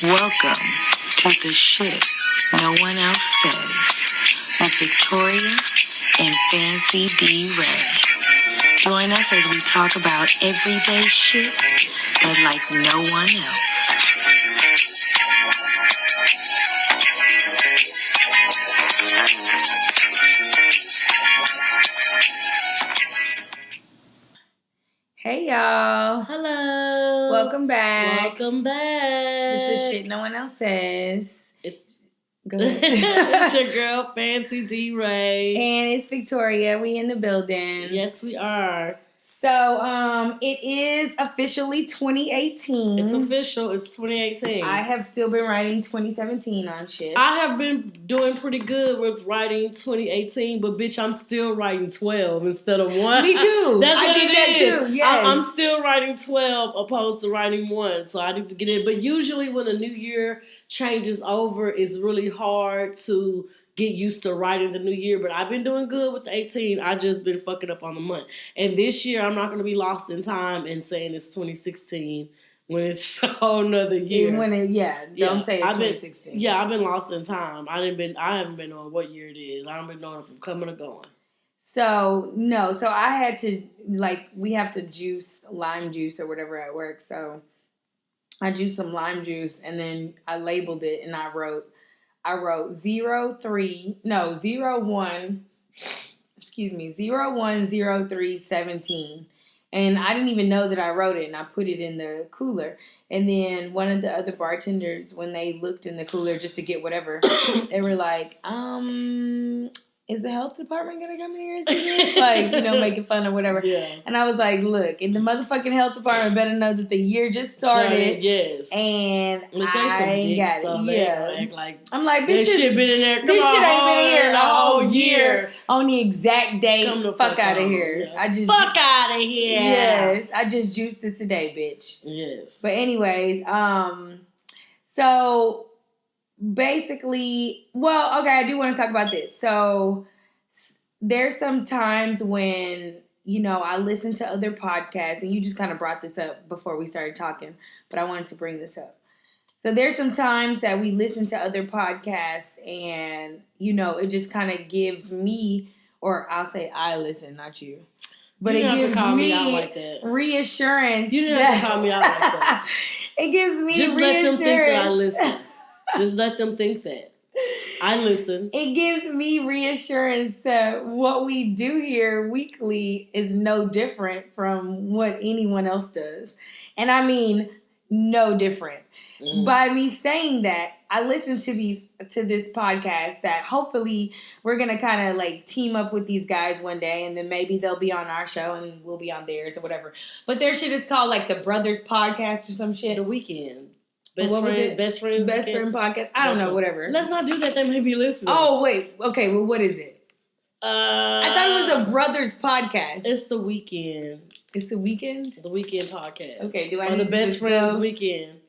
Welcome to the shit no one else says with Victoria and Fancy D. Ray. Join us as we talk about everyday shit, but like no one else. Hey y'all. Hello. Welcome back. Welcome back. This is shit no one else says. Go ahead. It's your girl, Fancy D. Ray. And it's Victoria. We in the building. Yes, we are. So, it is officially 2018. It's official. It's 2018. I have still been writing 2017 on shit. I have been doing pretty good with writing 2018, but bitch, I'm still writing 12 instead of 1. Me too. That's what I did that is. too. Yes. I'm still writing 12 opposed to writing 1, so I need to get in. But usually when the new year changes over, it's really hard to get used to writing the new year. But I've been doing good with the 18. I just been fucking up on the month. And this year, I'm not going to be lost in time and saying it's 2016 when it's a whole nother year. Don't say it's 2016. I've been lost in time. I haven't been on what year it is. I haven't been knowing if I'm coming or going. So I had to, we have to juice lime juice or whatever at work. So I juiced some lime juice and then I labeled it and I wrote 010317. And I didn't even know that I wrote it, and I put it in the cooler. And then one of the other bartenders, when they looked in the cooler just to get whatever, they were like, is the health department going to come in here and see this? Making fun or whatever. Yeah. And I was like, look, and the motherfucking health department better know that the year just started. Yes. And I ain't got it. Yeah. I'm like, bitch, this shit been in there. This shit ain't been in here the whole year. On the exact date. Fuck out of here. Yeah. Fuck out of here. Yes. I just juiced it today, bitch. Yes. But anyways, so basically, I do want to talk about this. So there's some times when, I listen to other podcasts, and you just kind of brought this up before we started talking, but I wanted to bring this up. So there's some times that we listen to other podcasts and, it just kind of gives me, or I'll say I listen, not you. But it gives me reassurance. You didn't have to call me out like that. It gives me just reassurance. Let them think that I listen. Just let them think that. I listen. It gives me reassurance that what we do here weekly is no different from what anyone else does. And I mean, no different. Mm. By me saying that, I listen to this podcast that hopefully we're going to kind of team up with these guys one day, and then maybe they'll be on our show and we'll be on theirs or whatever. But their shit is called the Brothers Podcast or some shit. The Weekend. Best friend podcast. I don't know, whatever. Let's not do that. They may be listening. Oh, wait. Okay, well, what is it? I thought it was a Brothers Podcast. It's The Weekend. It's The Weekend? The Weekend Podcast. Okay, do I need to the Best Friends Weekend.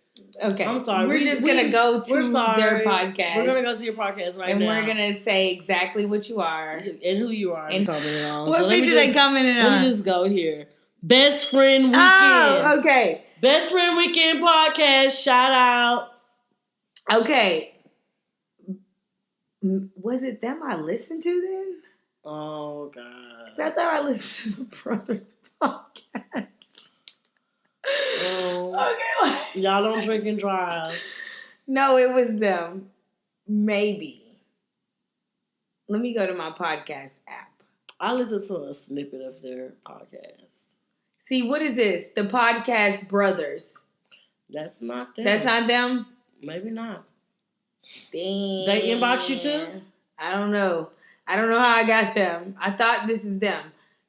Okay. I'm sorry. We're just going to go to their podcast. We're going to go to your podcast now. And we're going to say exactly what you are. And who you are. And commenting on. What picture they commenting on? Let me just go here. Best Friend Weekend. Oh, okay. Best Friend Weekend Podcast. Shout out. Okay. Was it them I listened to then? Oh, God. I thought I listened to the Brothers Podcast. Okay. Y'all don't drink and drive. No, it was them. Maybe. Let me go to my podcast app. I listened to a snippet of their podcast. See, what is this? The Podcast Brothers. That's not them. That's not them? Maybe not. Damn. They inbox you too? I don't know. I don't know how I got them. I thought this is them.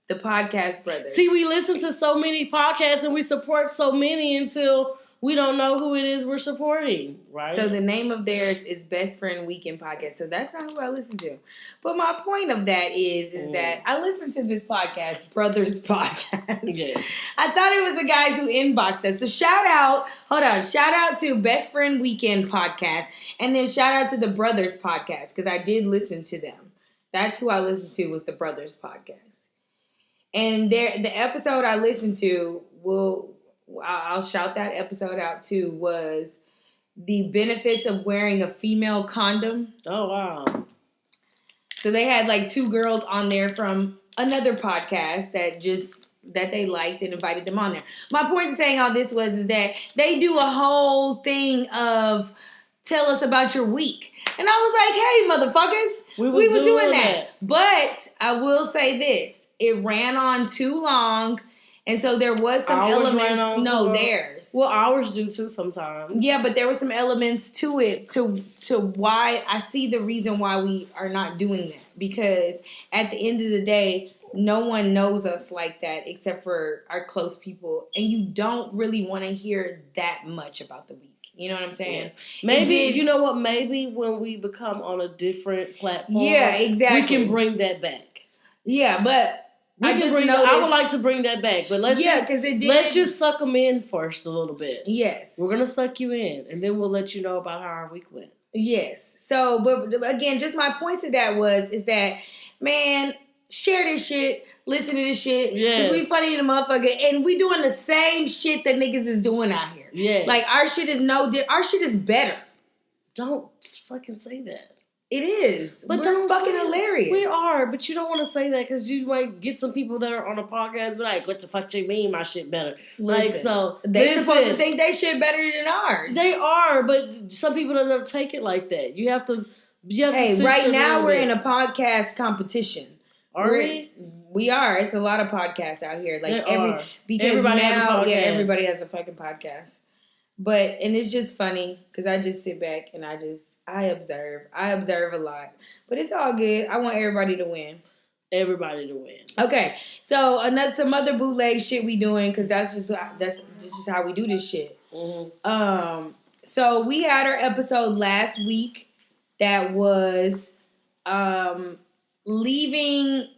The Podcast Brothers. See, we listen to so many podcasts and we support so many until we don't know who it is we're supporting, right? So the name of theirs is Best Friend Weekend Podcast. So that's not who I listen to. But my point of that is that I listen to this podcast, Brothers Podcast. Yes. I thought it was the guys who inboxed us. So shout out to Best Friend Weekend Podcast. And then shout out to the Brothers Podcast, because I did listen to them. That's who I listened to, was the Brothers Podcast. And the episode I listened to, I'll shout that episode out too, was the benefits of wearing a female condom. Oh, wow. So they had like 2 girls on there from another podcast that they liked and invited them on there. My point in saying all this is that they do a whole thing of tell us about your week. And I was like, hey, motherfuckers, we was doing that. But I will say this. It ran on too long. And so there was some elements. No, theirs. Well, ours do too sometimes. Yeah, but there were some elements to it to why I see the reason why we are not doing that. Because at the end of the day, no one knows us like that except for our close people. And you don't really want to hear that much about the week. You know what I'm saying? Yes. Maybe, you know what? Maybe when we become on a different platform, yeah, exactly, we can bring that back. Yeah, but I would like to bring that back, but let's just suck them in first a little bit. Yes. We're going to suck you in, and then we'll let you know about how our week went. Yes. So, but again, just my point to that is that, man, share this shit, listen to this shit. Yes. Because we funny in the motherfucker, and we doing the same shit that niggas is doing out here. Yes. Like, our shit is our shit is better. Don't fucking say that. It is. But we're fucking hilarious. We are, but you don't want to say that because you might get some people that are on a podcast be like, what the fuck you mean my shit better? Listen, like, so they supposed to think they shit better than ours. They are, but some people don't take it like that. You have to hey, right now we're in a podcast competition. Are we? We are. It's a lot of podcasts out here. Like because everybody now, everybody has a fucking podcast. And it's just funny because I just sit back and I observe. I observe a lot. But it's all good. I want everybody to win. Everybody to win. Okay. So some other bootleg shit we doing because that's just how we do this shit. Mm-hmm. So we had our episode last week that was leaving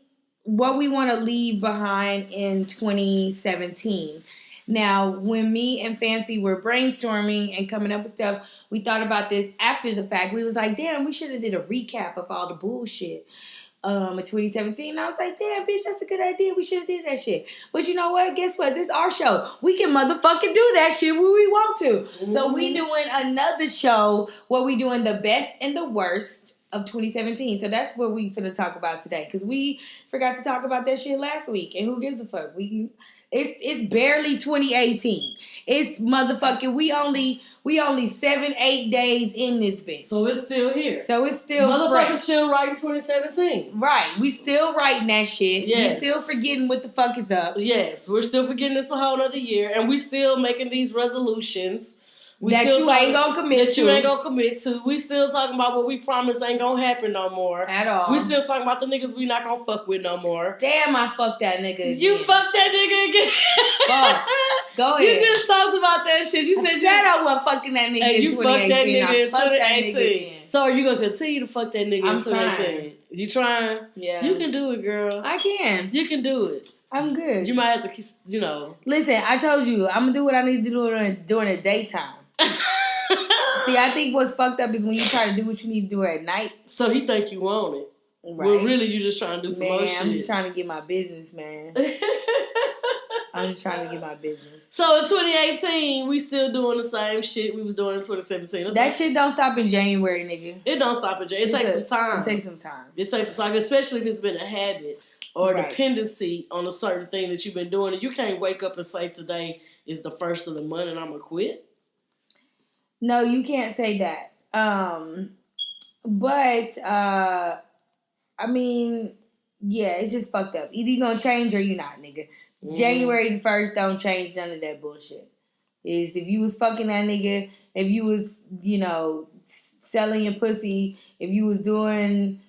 what we want to leave behind in 2017. Now, when me and Fancy were brainstorming and coming up with stuff, we thought about this after the fact. We was like, damn, we should have did a recap of all the bullshit in 2017. And I was like, damn, bitch, that's a good idea. We should have did that shit. But you know what? Guess what? This is our show. We can motherfucking do that shit when we want to. Mm-hmm. So we doing another show where we doing the best and the worst of 2017. So that's what we finna talk about today. Because we forgot to talk about that shit last week. And who gives a fuck? It's barely 2018. It's motherfucking we only 7-8 days in this bitch. So it's still here. So it's still motherfuckers still writing 2017. Right. We still writing that shit. Yes. We still forgetting what the fuck is up. Yes. We're still forgetting it's a whole nother year. And we still making these resolutions. That you ain't gonna commit to. We still talking about what we promised ain't gonna happen no more. At all. We still talking about the niggas we not gonna fuck with no more. Damn, I fucked that nigga again. You fucked that nigga again. Fuck. Go ahead. You just talked about that shit. You said I wasn't fucking that nigga in 2018. You fucked that nigga in 2018. That nigga so are you gonna continue to fuck that nigga in 2018? You trying? Yeah. You can do it, girl. I can. You can do it. I'm good. You might have to, Listen, I told you, I'm gonna do what I need to do during the daytime. See, I think what's fucked up is when you try to do what you need to do at night. So he think you want it. Right. Well, really, you just trying to do some more shit. I'm just trying to get my business, man. I'm just trying to get my business. So in 2018, we still doing the same shit we was doing in 2017. That shit don't stop in January, nigga. It don't stop in January. It takes some time. It takes some time, especially if it's been a habit or dependency on a certain thing that you've been doing. And you can't wake up and say today is the first of the month and I'm going to quit. No, you can't say that. But I mean, yeah, it's just fucked up. Either you're going to change or you're not, nigga. Mm. January the 1st don't change none of that bullshit. If you was fucking that nigga, if you was, selling your pussy, if you was doing,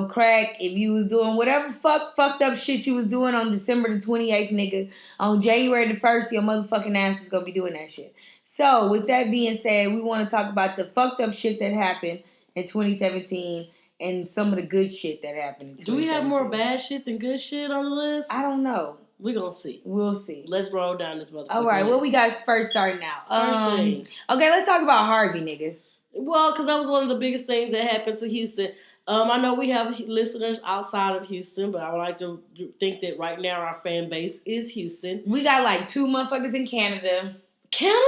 crack, if you was doing whatever fucked up shit you was doing on December the 28th, nigga, on January the 1st, your motherfucking ass is going to be doing that shit. So, with that being said, we want to talk about the fucked up shit that happened in 2017 and some of the good shit that happened in 2017. Do we have more bad shit than good shit on the list? I don't know. We're going to see. We'll see. Let's roll down this motherfucker. All right, what we got first starting out? First thing. Okay, let's talk about Harvey, nigga. Well, because that was one of the biggest things that happened to Houston. I know we have listeners outside of Houston, but I would like to think that right now our fan base is Houston. We got like 2 motherfuckers in Canada. Canada?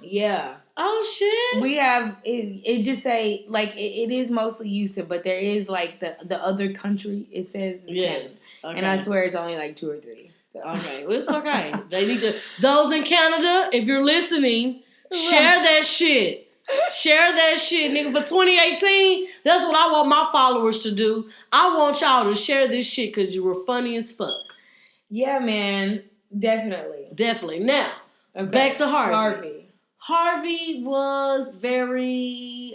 Yeah. Oh shit. We have it just say like it is mostly Houston, but there is like the other country it says is Canada. Okay. And I swear it's only like 2 or 3. So. Okay, well, it's okay. They need to. Those in Canada, if you're listening, share that shit. Share that shit, nigga. For 2018, that's what I want my followers to do. I want y'all to share this shit because you were funny as fuck. Yeah, man. Definitely. Definitely. Now, back to Harvey. Harvey was very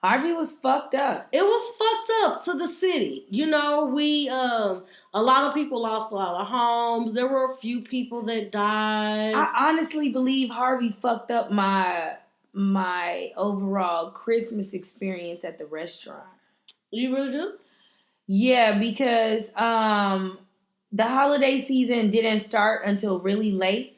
Harvey was fucked up. It was fucked up to the city. You know, we a lot of people lost a lot of homes. There were a few people that died. I honestly believe Harvey fucked up my overall Christmas experience at the restaurant. You really do? Yeah, because the holiday season didn't start until really late.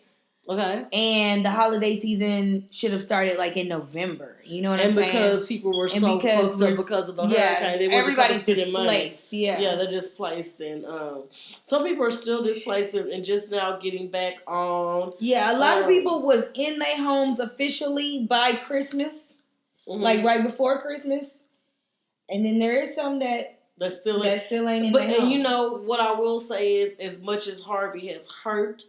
Okay. And the holiday season should have started like in November. You know what I'm saying? And because people were so fucked up because of the hurricane. They everybody's displaced. Yeah, they're displaced. And some people are still displaced and just now getting back on. Yeah, a lot of people was in their homes officially by Christmas. Mm-hmm. Like right before Christmas. And then there is some that still ain't in their home. And you know, what I will say is as much as Harvey has hurt,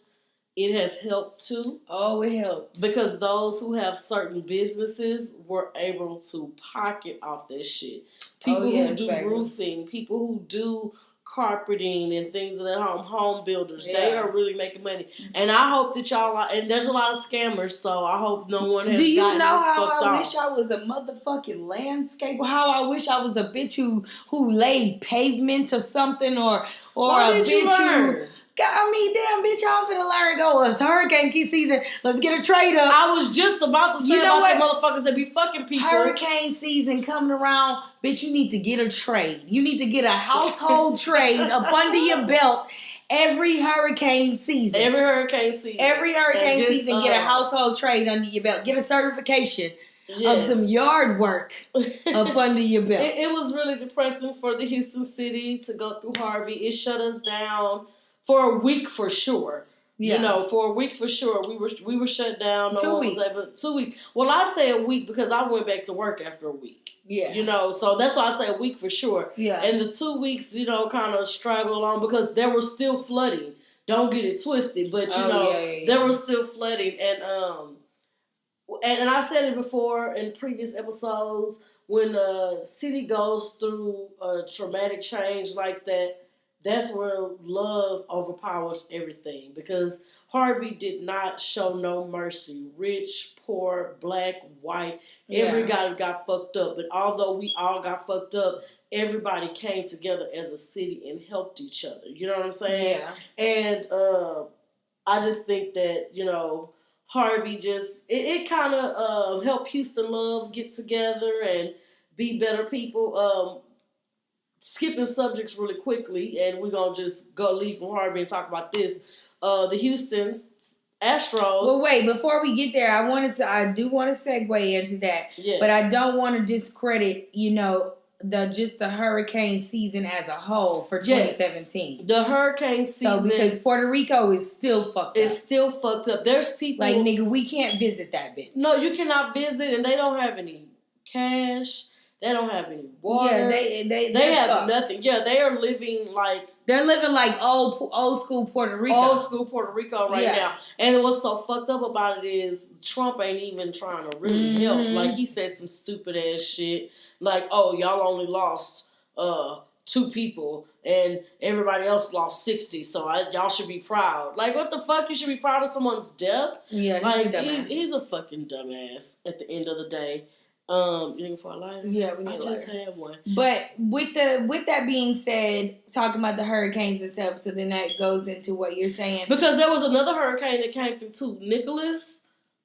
it has helped too. Oh, it helped. Because those who have certain businesses were able to pocket off this shit. People who do roofing, people who do carpeting and things of that home builders, they are really making money. And I hope that y'all and there's a lot of scammers, so I hope no one has. Do you know how I wish I was a motherfucking landscaper? How I wish I was a bitch who laid pavement or something or a bitch who. I mean, damn, bitch, I'm finna learn go. It's hurricane season. Let's get a trade up. I was just about to say about the motherfuckers that be fucking people. Hurricane season coming around. Bitch, you need to get a trade. You need to get a household trade up under your belt every hurricane season. Every hurricane season. Get a household trade under your belt. Get a certification. Of some yard work up under your belt. It was really depressing for the Houston city to go through Harvey. It shut us down. For a week for sure. Yeah. You know, for a week for sure. We were shut down. 2 weeks. 2 weeks. Well, I say a week because I went back to work after a week. Yeah. You know, so that's why I say a week for sure. Yeah. And the 2 weeks, you know, kind of straggled along because there was still flooding. Don't get it twisted, but you know, there was still flooding and I said it before in previous episodes, when a city goes through a traumatic change like that, that's where love overpowers everything. Because Harvey did not show no mercy. Rich, poor, black, white, everybody got fucked up. But although we all got fucked up, everybody came together as a city and helped each other. You know what I'm saying? Yeah. And I just think that, you know, Harvey just, it kind of helped Houston love get together and be better people. Skipping subjects really quickly, and we're going to just leave from Harvey and talk about this. The Houston Astros. Well, wait, before we get there, I do want to segue into that. Yes. But I don't want to discredit, you know, the hurricane season as a whole for 2017. Yes. The hurricane season. So because Puerto Rico is still fucked up. It's still fucked up. There's people. Like, nigga, we can't visit that bitch. No, you cannot visit, and they don't have any cash. They don't have any water. Yeah, they have fucked. Nothing. Yeah, they are living like... They're living like old school Puerto Rico. Old school Puerto Rico right now. And what's so fucked up about it is Trump ain't even trying to really help. Like, he said some stupid ass shit. Like, oh, y'all only lost 2 people and everybody else lost 60. So y'all should be proud. Like, what the fuck? You should be proud of someone's death? Yeah, he's a fucking dumbass at the end of the day. You looking for a lighter? Yeah, we need a lighter. I just had one. But with that being said, talking about the hurricanes and stuff, so then that goes into what you're saying. Because there was another hurricane that came through too, Nicholas,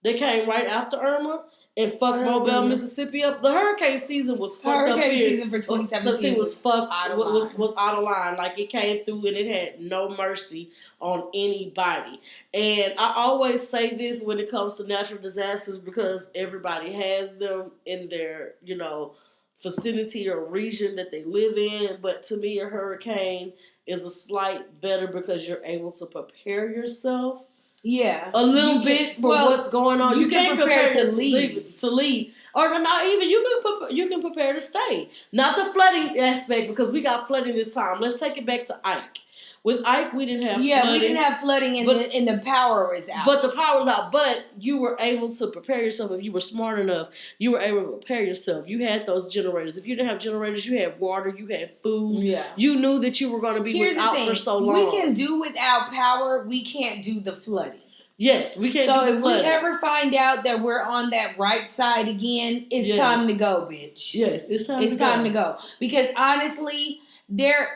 that came right after Irma and fucked Mobile, Mississippi up. The hurricane season was fucked up. Hurricane season for 2017 was fucked. Was out of line. Like, it came through and it had no mercy on anybody. And I always say this when it comes to natural disasters because everybody has them in their, you know, vicinity or region that they live in. But to me, a hurricane is a slight better because you're able to prepare yourself Yeah. A little bit for what's going on. You can't prepare to leave. Or not even, you can prepare to stay. Not the flooding aspect, because we got flooding this time. Let's take it back to Ike. With Ike, we didn't have flooding. Yeah, we didn't have flooding and the power was out. But the power was out. But you were able to prepare yourself. If you were smart enough, you were able to prepare yourself. You had those generators. If you didn't have generators, you had water, you had food. Yeah. You knew that you were going to be without for so long. We can do without power. We can't do the flooding. Yes, we can't do the flooding. So if we ever find out that we're on that right side again, it's time to go, bitch. Yes, it's time to go. Because honestly, there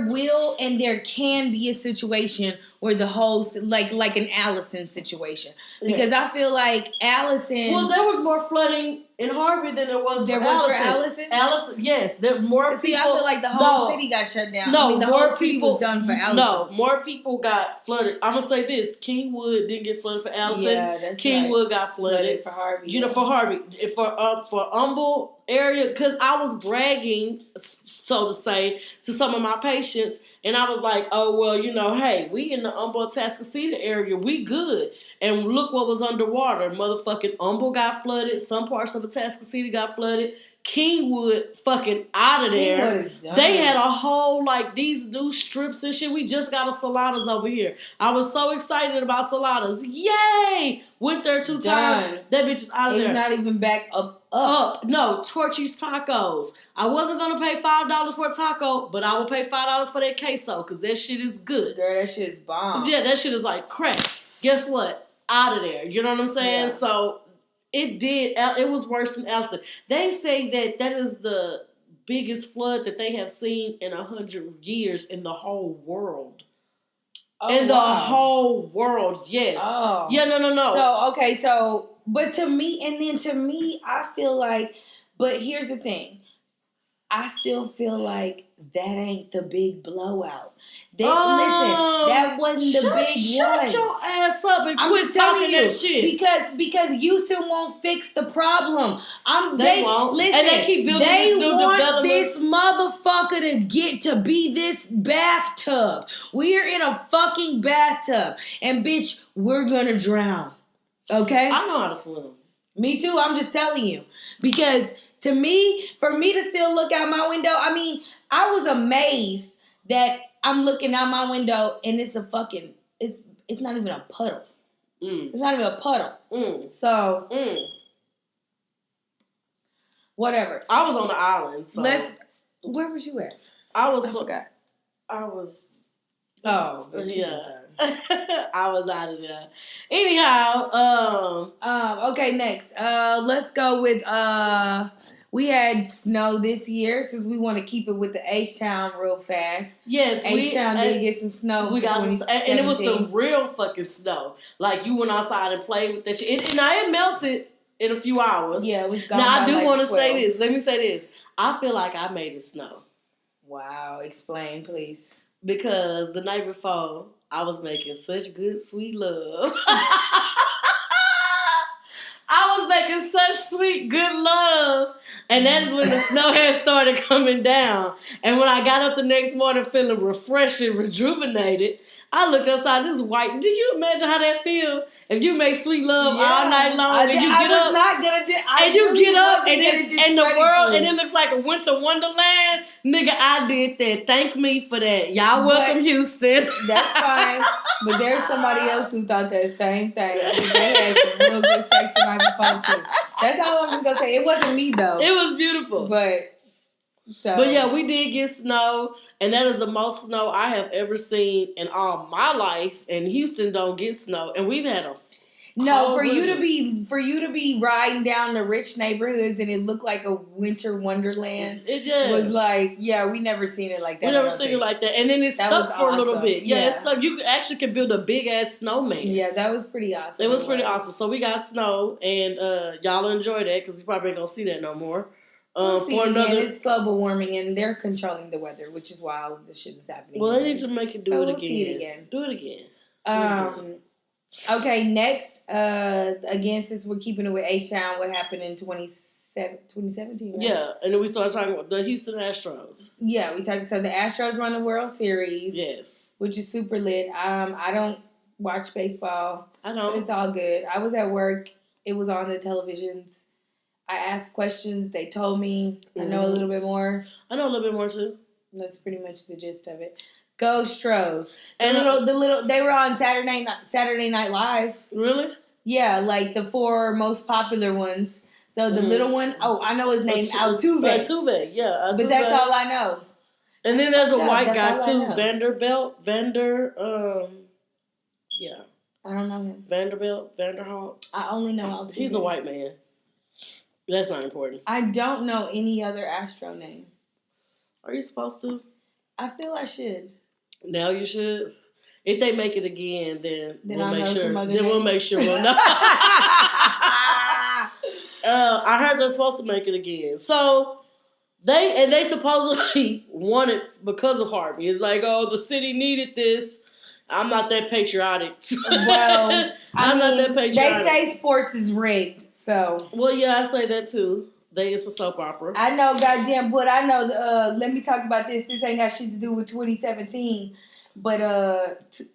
will and there can be a situation where the whole, like an Allison situation. Because I feel like Allison... Well, there was more flooding in Harvey than there was for Allison. Allison, yes. There more people... See, I feel like the whole city got shut down. No, the whole city was done for Allison. No, more people got flooded. I'm going to say this. Kingwood didn't get flooded for Allison. Yeah, that's Kingwood got flooded. For Harvey. You know, for Harvey. For Humble area, because I was bragging, so to say, to some of my patients, and I was like, oh, well, you know, hey, we in the Humble-Tascasita area, we good. And look what was underwater. Motherfucking Humble got flooded. Some parts of the Tascasita got flooded. Kingwood fucking out of there. They had a whole, these new strips and shit. We just got a Saladas over here. I was so excited about Saladas. Yay! Went there 2 times. That bitch is out of there. It's not even back up. No, Torchy's Tacos. I wasn't going to pay $5 for a taco, but I will pay $5 for that queso, because that shit is good. Girl, that shit is bomb. Yeah, that shit is like crack. Guess what? Out of there. You know what I'm saying? Yeah. So... It was worse than Allison. They say that is the biggest flood that they have seen in 100 years in the whole world. Oh, the whole world, yes. Oh. Yeah, no. But to me, I feel like, but here's the thing. I still feel like that ain't the big blowout. Listen, that wasn't the big one. Shut your ass up and I'm quit just telling talking you, that shit. Because Houston won't fix the problem. They won't. Listen, and they keep building they these new want this motherfucker to get to be this bathtub. We're in a fucking bathtub. And bitch, we're gonna drown. Okay? I know how to swim. Me too. I'm just telling you. Because to me, for me to still look out my window, I mean, I was amazed that I'm looking out my window and it's a fucking, it's not even a puddle. It's not even a puddle. So, whatever. I was on the island. So. Where was you at? I forgot. Oh, yeah. I was out of there. Anyhow, okay, next. Let's go with we had snow this year, since we want to keep it with the H-Town real fast. Yes, H-Town did get some snow. We got some, and it was some real fucking snow. Like, you went outside and played with that shit. It melted in a few hours. Yeah, it was gone. Now, I do want to say this. Let me say this. I feel like I made it snow. Wow. Explain, please. Because the night before, I was making such good, sweet love. I was making such sweet, good love. And that's when the snow had started coming down. And when I got up the next morning feeling refreshed and rejuvenated, I look outside, this white. Do you imagine how that feel? If you make sweet love all night long and you get up, and the world, and it looks like a winter wonderland, nigga, I did that. Thank me for that. Y'all welcome Houston. That's fine. But there's somebody else who thought that same thing. They had some real good sex the night before too. That's all I'm just gonna say. It wasn't me though. It was beautiful. But yeah, we did get snow, and that is the most snow I have ever seen in all my life. And Houston don't get snow, and we've had for you to be riding down the rich neighborhoods and it looked like a winter wonderland. It just was like, yeah, we never seen it like that. We never seen it like that, and then it stuck for a little bit. Yeah, it stuck. You could build a big ass snowman. Yeah, that was pretty awesome. It was pretty awesome. So we got snow, and y'all enjoy that because we probably ain't gonna see that no more. It's global warming and they're controlling the weather, which is why all of this shit is happening. Well, they need to make it do it again. See it again. Do it again. Okay, next, again, since we're keeping it with H-Town, what happened in 2017, right? Yeah, and then we started talking about the Houston Astros. Yeah, so the Astros won the World Series. Yes. Which is super lit. I don't watch baseball. I But don't. it's all good. I was at work. It was on the televisions. I asked questions. They told me. I know a little bit more. I know a little bit more too. That's pretty much the gist of it. Go Stros. And The little they were on Saturday Night Live. Really? Yeah, like the 4 most popular ones. So the little one, I know his name, Altuve. Altuve, yeah. Altuve. But that's all I know. And then there's a white guy That's too, all I know. yeah. I don't know him. Vanderholt. I only know Altuve. He's a white man. That's not important. I don't know any other Astro name. Are you supposed to? I feel I should. Now you should. If they make it again, then we'll I'll make know sure. some other Then we'll names. make sure we'll know. I heard they're supposed to make it again. So they supposedly won it because of Harvey. It's like, oh, the city needed this. I'm not that patriotic. Well, I'm not that patriotic. They say sports is rigged, so. Well, yeah, I say that too. It's a soap opera. I know, goddamn, but I know. Let me talk about this. This ain't got shit to do with 2017, but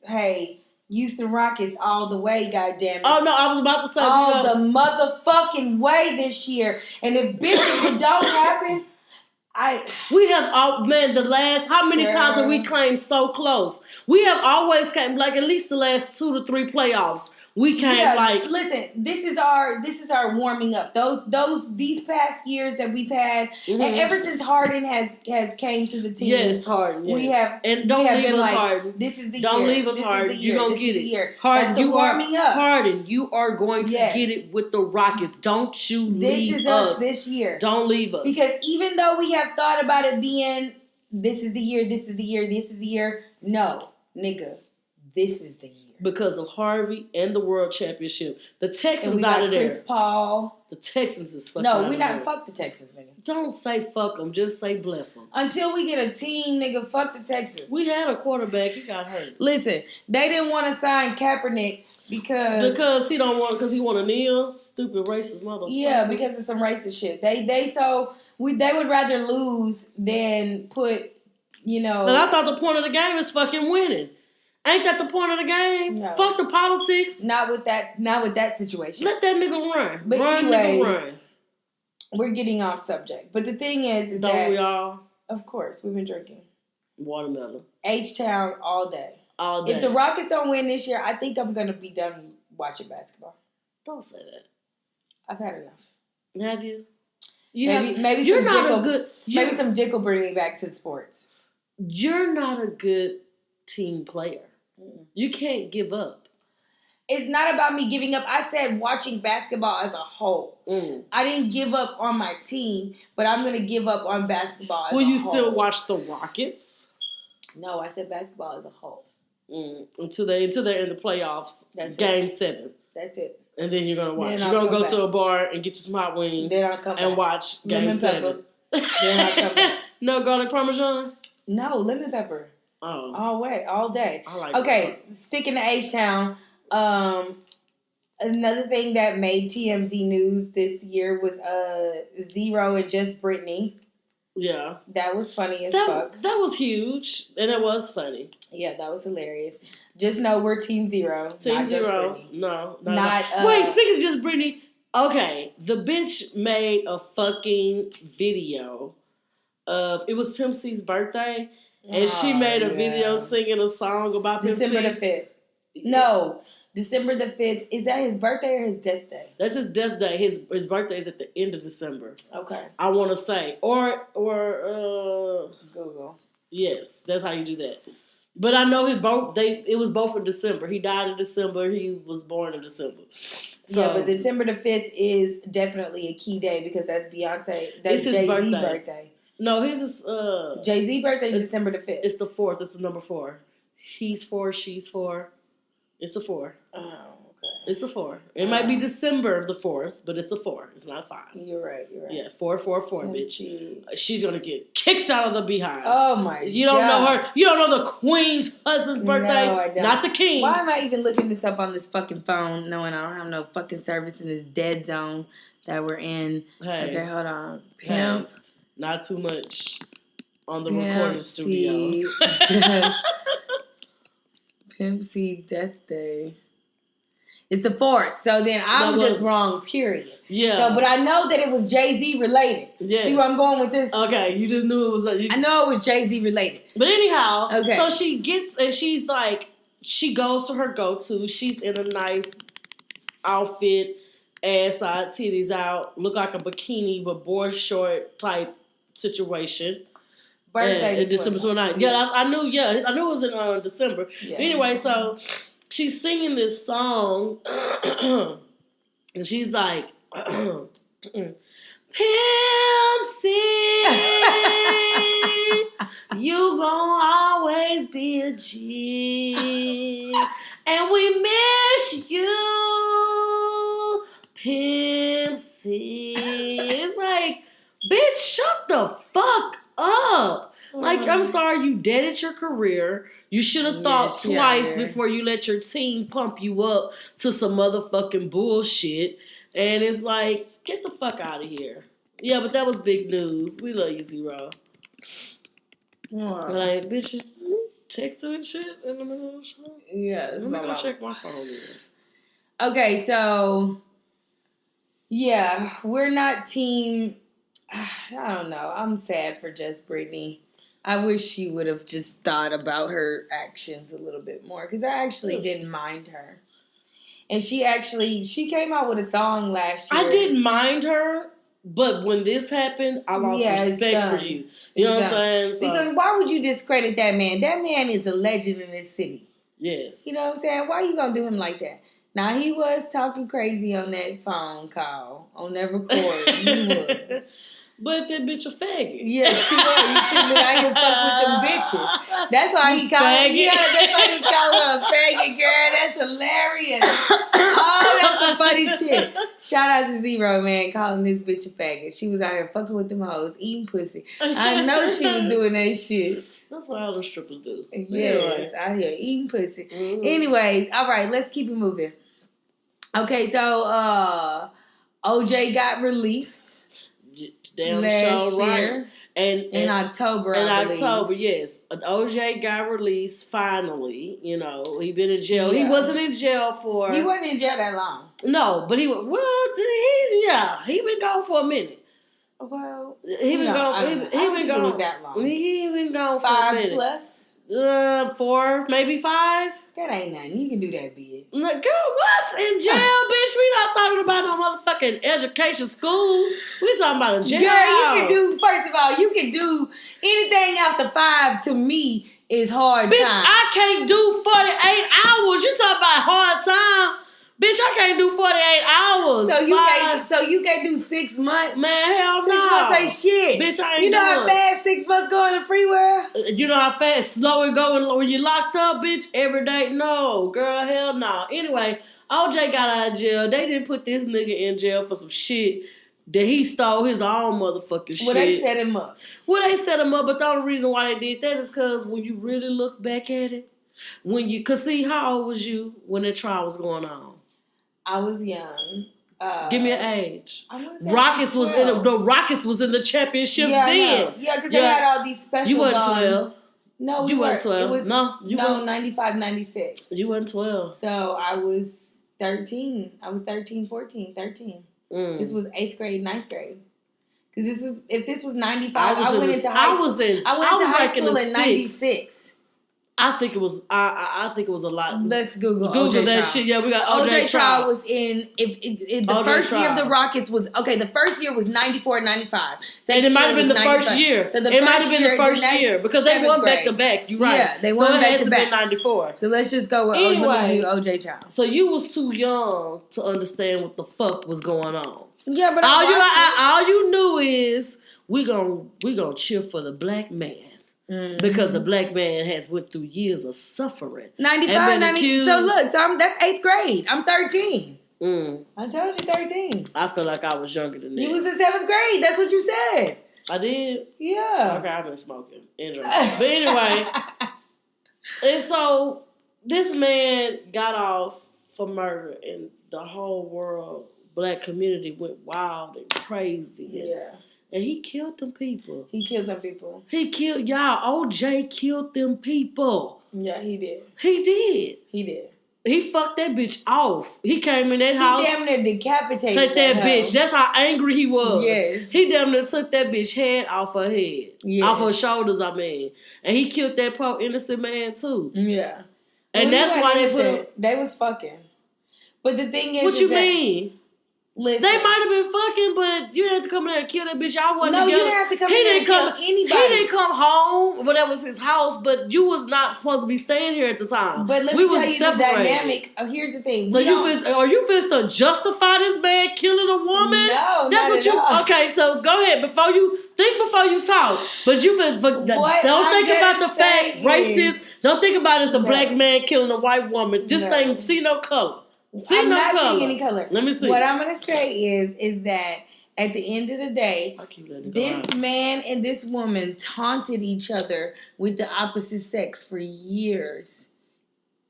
hey, Houston Rockets all the way, goddamn it. Oh no, I was about to say all the motherfucking way this year. And if bitches don't happen, we have how many times have we claimed so close? We have always came like at least the last 2 to 3 playoffs. We came listen, this is our warming up. These past years that we've had, and ever since Harden has came to the team. Yes, Harden. Yes. We have and don't leave us Harden. This is the don't year. Leave us Harden. You're gonna get it. Harden, you warming up. Harden, you are going to get it with the Rockets. Don't you leave us this year. Don't leave us. Because even though we have thought about it being this is the year, no, nigga, this is the year. Because of Harvey and the World Championship. The Texans out of there. Chris Paul. The Texans is fucking No, we're not. Fuck the Texans, nigga. Don't say fuck them. Just say bless them. Until we get a team, nigga, fuck the Texans. We had a quarterback. He got hurt. Listen, they didn't want to sign Kaepernick because he don't want because he want to kneel. Stupid racist motherfucker. Yeah, because of some racist shit. They would rather lose than put, But I thought the point of the game is fucking winning. Ain't that the point of the game? No. Fuck the politics. Not with that situation. Let that nigga run. But anyway, nigga, run. We're getting off subject. But the thing is don't we all? Of course, we've been drinking watermelon. H-Town all day. All day. If the Rockets don't win this year, I think I'm gonna be done watching basketball. Don't say that. I've had enough. Have you? Maybe some dick will bring me back to the sports. You're not a good team player. You can't give up. It's not about me giving up. I said watching basketball as a whole. I didn't give up on my team, but I'm going to give up on basketball as a whole. Will you still watch the Rockets? No, I said basketball as a whole. Until they're in the playoffs. That's Game 7. That's it. And then you're going to watch. You're going to go to a bar and get you some hot wings. Then I'll come back. And watch Game 7. Then I'll come back. No garlic parmesan? No, lemon pepper. Oh. All day. I like okay, sticking to H-Town. Another thing that made TMZ news this year was Zero and Just Brittany. Yeah. That was funny as fuck. That was huge. And it was funny. Yeah, that was hilarious. Just know we're Team Zero. Team not Zero. Just No. Not wait, speaking of Just Brittany. Okay, the bitch made a fucking video of, it was Pimp C's birthday. And she made a video singing a song about December the 5th. No, December the 5th. Is that his birthday or his death day? That's his death day. His birthday is at the end of December. Okay. I want to say. Or Google. Yes, that's how you do that. But I know it was both in December. He died in December. He was born in December. So, yeah, but December the 5th is definitely a key day because that's Beyonce. That's Jay-Z's birthday. No, his is Jay-Z's birthday is December the 5th. It's the 4th. It's the number 4. He's 4, she's 4. It's a 4. Oh, okay. It's a 4. It might be December the 4th, but it's a 4. It's not 5. You're right. Yeah, 4, bitch. She's gonna get kicked out of the beehive. Oh my god. You don't know her. You don't know the queen's husband's birthday. No, I don't. Not the king. Why am I even looking this up on this fucking phone knowing I don't have no fucking service in this dead zone that we're in? Hey. Okay, hold on. Pimp. Hey. Not too much on the recording studio. Pimp C Death Day. It's the 4th. So then I'm just wrong, period. Yeah. So, but I know that it was Jay-Z related. Yes. See where I'm going with this? Okay, you just knew it was... I know it was Jay-Z related. But anyhow, okay. So she gets, and she's like, she goes to her go-to. She's in a nice outfit, ass out, titties out, look like a bikini, but board short type situation. Birthday December 29th. Yeah, I knew it was in December. Yeah. Anyway, so she's singing this song, and she's like, Pimp C, you gon' always be a G, and we miss you, Pimp C. It's like, bitch, shut the fuck up. Like, I'm sorry, you dead at your career. You should have thought twice before you let your team pump you up to some motherfucking bullshit. And it's like, get the fuck out of here. Yeah, but that was big news. We love you, Zero. Like, bitches texting and shit in the middle of the show. Yeah, let me go check my phone. Okay, so yeah, we're not team. I don't know. I'm sad for just Brittany. I wish she would have just thought about her actions a little bit more, because I actually didn't mind her. And she came out with a song last year. I didn't mind her, but when this happened, I lost respect for you. You know what I'm saying? So, because why would you discredit that man? That man is a legend in this city. Yes. You know what I'm saying? Why are you going to do him like that? Now, he was talking crazy on that phone call, on that recording. He was. But that bitch a faggot. Yeah, she was. You shouldn't be out here fucking with them bitches. That's why he called her. Yeah, that's why he called her a faggot, girl. That's hilarious. Oh, that's some funny shit. Shout out to Zero, man, calling this bitch a faggot. She was out here fucking with them hoes, eating pussy. I know she was doing that shit. That's what all the strippers do. Yes, out here eating pussy. Mm-hmm. Anyways, all right, let's keep it moving. Okay, so OJ got released. Damn last show, year, right? And in October, October, yes. OJ got released finally. You know, he been in jail. Yeah. He wasn't in jail for. He wasn't in jail that long. No, but he been gone for a minute. Well, he been gone. He been gone. It was that long. He been gone for a minute. 5 plus. 4, maybe 5. That ain't nothing. You can do that, bitch. Girl, what's in jail, bitch? We not talking about no motherfucking education school. We talking about a jail. Girl, you can do. First of all, you can do anything after 5. To me, is hard bitch, time. I can't do 48 hours. You talking about hard time? Bitch, I can't do 48 hours. So you can't do 6 months? Man, hell no. 6 months ain't shit. Bitch, I ain't You know how fast 6 months go in the free world? You know how fast, slow it going when you locked up, bitch? Every day? No. Girl, hell no. Anyway, OJ got out of jail. They didn't put this nigga in jail for some shit that he stole his own motherfucking shit. Well, they set him up. Well, they set him up, but the only reason why they did that is because when you really look back at it, cause see, how old was you when the trial was going on? I was young. Give me an age. Rockets was in the Rockets was in the championships then. Yeah, because they had all these special. You weren't 12. No, you weren't 12. No, 95, 96. You weren't 12. So I was 13. I was 13, 14, 13. This was 8th grade, 9th grade. Because if this was 95, I went into high school. I went to high school in 96. I think it was. I think it was a lot. Let's Google that trial. shit. Yeah, we got OJ trial was in. If the first year of the Rockets was the first year was 94, 95. And it might have been the first year. So it might have been the first year because they won back to back. You're right. Yeah, they won back to back. 94. So let's just go with OJ trial. So you was too young to understand what the fuck was going on. Yeah, but all you knew is we gonna cheer for the black man. Mm-hmm. Because the black man has went through years of suffering. 95, 90. So look, that's 8th grade. I'm 13. I told you 13. I feel like I was younger than that. You was in 7th grade. That's what you said. I did? Yeah. Okay, I've been smoking. But anyway. And so this man got off for murder and the whole world, black community went wild and crazy. And he killed them people. He killed them people. He killed y'all. OJ killed them people. Yeah, he did. He did. He did. He fucked that bitch off. He came in that house. He damn near decapitated Took that bitch. That's how angry he was. Yes. He damn near took that bitch head off her head. Yes. Off her shoulders, I mean. And he killed that poor innocent man too. Yeah. And that's why they put him. They was fucking. But the thing is, What you mean? Listen. They might have been fucking, but you had to come in there and kill that bitch. Y'all wasn't No, together. you didn't have to come in there and kill anybody. He didn't come home, but that was his house, but you was not supposed to be staying here at the time. But let me tell you the dynamic. Oh, here's the thing. So are you finna to justify this man killing a woman? No, that's what you. all. Okay, so go ahead before you talk. But you don't think about the fact racist. Don't think about it as a black man killing a white woman. Just think, see no color. I'm not seeing any color. Let me see. What I'm gonna say is that at the end of the day, this man and this woman taunted each other with the opposite sex for years.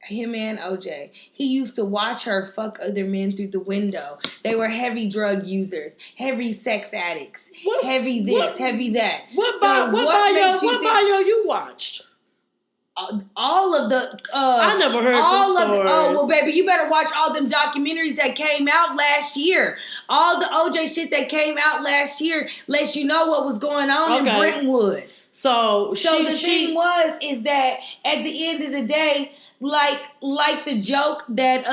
Him and OJ. He used to watch her fuck other men through the window. They were heavy drug users, heavy sex addicts, heavy that. What bio you watched? All of the I never heard all of the well baby, you better watch all them documentaries that came out last year. All the OJ shit that came out last year lets you know what was going on in Brentwood. So the thing is that at the end of the day, like the joke that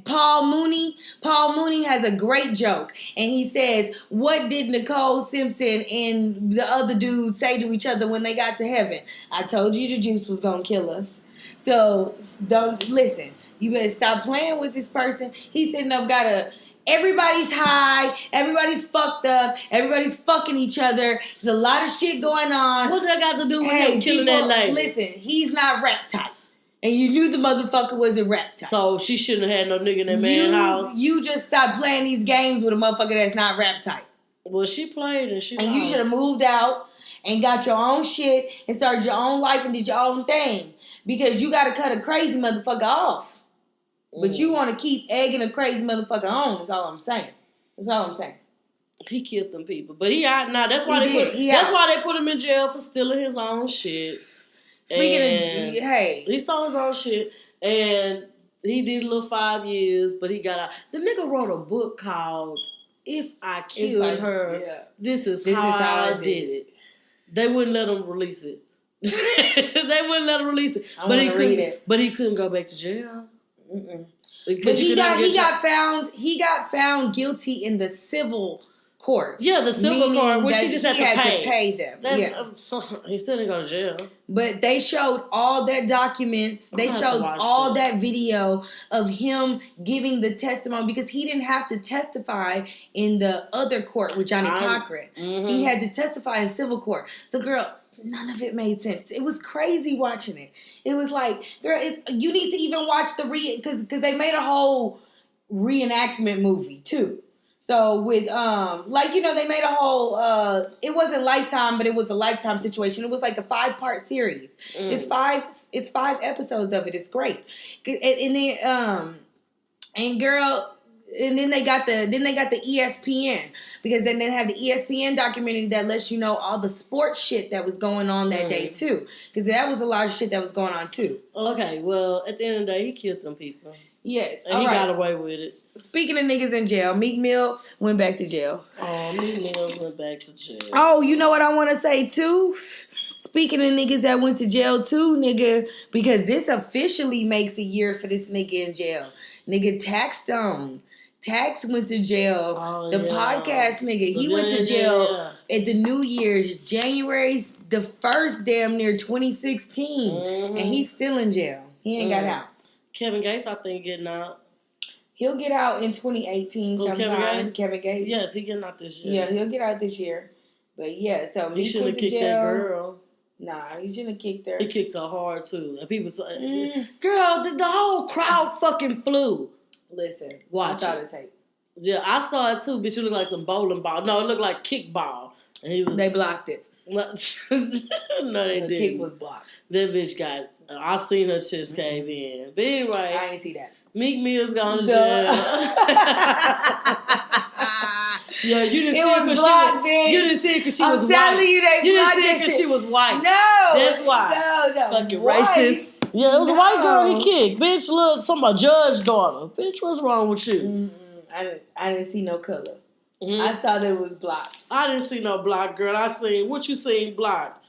Paul Mooney has a great joke, and he says, what did Nicole Simpson and the other dude say to each other when they got to heaven? I told you the juice was gonna kill us. So don't listen. You better stop playing with this person. He's sitting up, everybody's high, everybody's fucked up, everybody's fucking each other. There's a lot of shit going on. What that got to do with him killing that lady? Listen, he's not rap type. And you knew the motherfucker wasn't rap type. So she shouldn't have had no nigga in that man's house. You just stopped playing these games with a motherfucker that's not rap type. Well, she played and she lost. You should have moved out and got your own shit and started your own life and did your own thing. Because you got to cut a crazy motherfucker off. But you want to keep egging a crazy motherfucker on. That's all I'm saying. He killed them people. But he out now. That's why they put him in jail for stealing his own shit. He stole his own shit, and he did a little 5 years, but he got out. The nigga wrote a book called "If I Killed Her, This is how I Did It." They wouldn't let him release it. But he couldn't go back to jail. But he got found guilty in the civil court. Yeah, the civil court, which he just had to pay them. So he still didn't go to jail. But they showed all that documents. They showed all that video of him giving the testimony because he didn't have to testify in the other court with Johnny Cochran. Mm-hmm. He had to testify in civil court. So, girl, none of it made sense. It was crazy watching it. It was like, girl, you need to even watch because they made a whole reenactment movie too. So with they made a whole it wasn't Lifetime, but it was a Lifetime situation. It was like a 5-part series. It's 5 episodes of it. It's great. And then they got the ESPN, because then they have the ESPN documentary that lets you know all the sports shit that was going on that day too, because that was a lot of shit that was going on too. Okay, well at the end of the day, he killed them people. Yes, and he got away with it. Speaking of niggas in jail, Meek Mill went back to jail. Oh, Meek Mill went back to jail. Oh, you know what I want to say too? Speaking of niggas that went to jail too, nigga, because this officially makes a year for this nigga in jail. Nigga, Tax went to jail. Oh, podcast nigga, he went to jail at the New Year's, January the 1st, damn near 2016. And he's still in jail. He ain't got out. Kevin Gates, I think, getting out. He'll get out in 2018 sometime. Kevin Gates? Yes, he getting out this year. Yeah, he'll get out this year. But yeah, so he shouldn't have kicked that girl. Nah, he shouldn't have kicked her. He kicked her hard too. And people say, girl, the whole crowd fucking flew. Listen, watch I saw the tape. Yeah, I saw it too, bitch. You look like some bowling ball. No, it looked like kickball. And they blocked it. No, they didn't. The kick was blocked. That bitch got. I seen her chest cave in. But anyway, I ain't see that. Meek Mill's gone to jail. Yeah, you didn't It see was it because blocked, bitch. You didn't see it because she was I'm white. telling you, they You didn't blocked see it that because shit. she was white. No. That's why. No. Fucking White. racist. Yeah, it was a white girl he No. kicked. Bitch, look, something about Judge daughter. Bitch, what's wrong with you? Mm-mm. I didn't see no color. Mm-hmm. I saw that it was blocked. I didn't see no block, girl. I seen, what you seen blocked?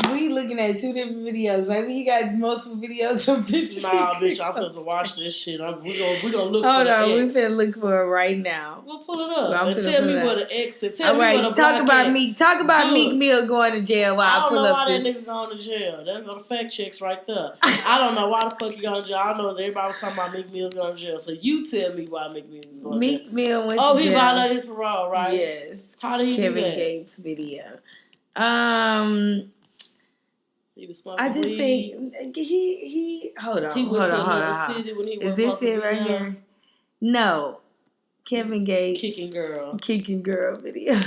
We looking at two different videos. Maybe he got multiple videos of bitches. Nah, bitch, I'm supposed to watch this shit. We gonna look Hold for the on, we X. finna look for it right now. We'll pull it up Well, and tell me where the X is. Tell all me right, where the talk block about at. Meek. Talk about Meek Mill going to jail while I I don't pull know up why this. that nigga going to jail. There go the fact checks right there. I don't know why the fuck he going to jail. I know everybody was talking about Meek Mill's going to jail. So you tell me why Meek Mill's going to jail. Meek Mill went to jail. Oh, he violated his parole, right? Yes. How did he do that? Kevin Gates video. He was smoking I just weed. think he hold on. He went to another hold on. city when he Is this it right here? No. Kevin Gates kicking girl video.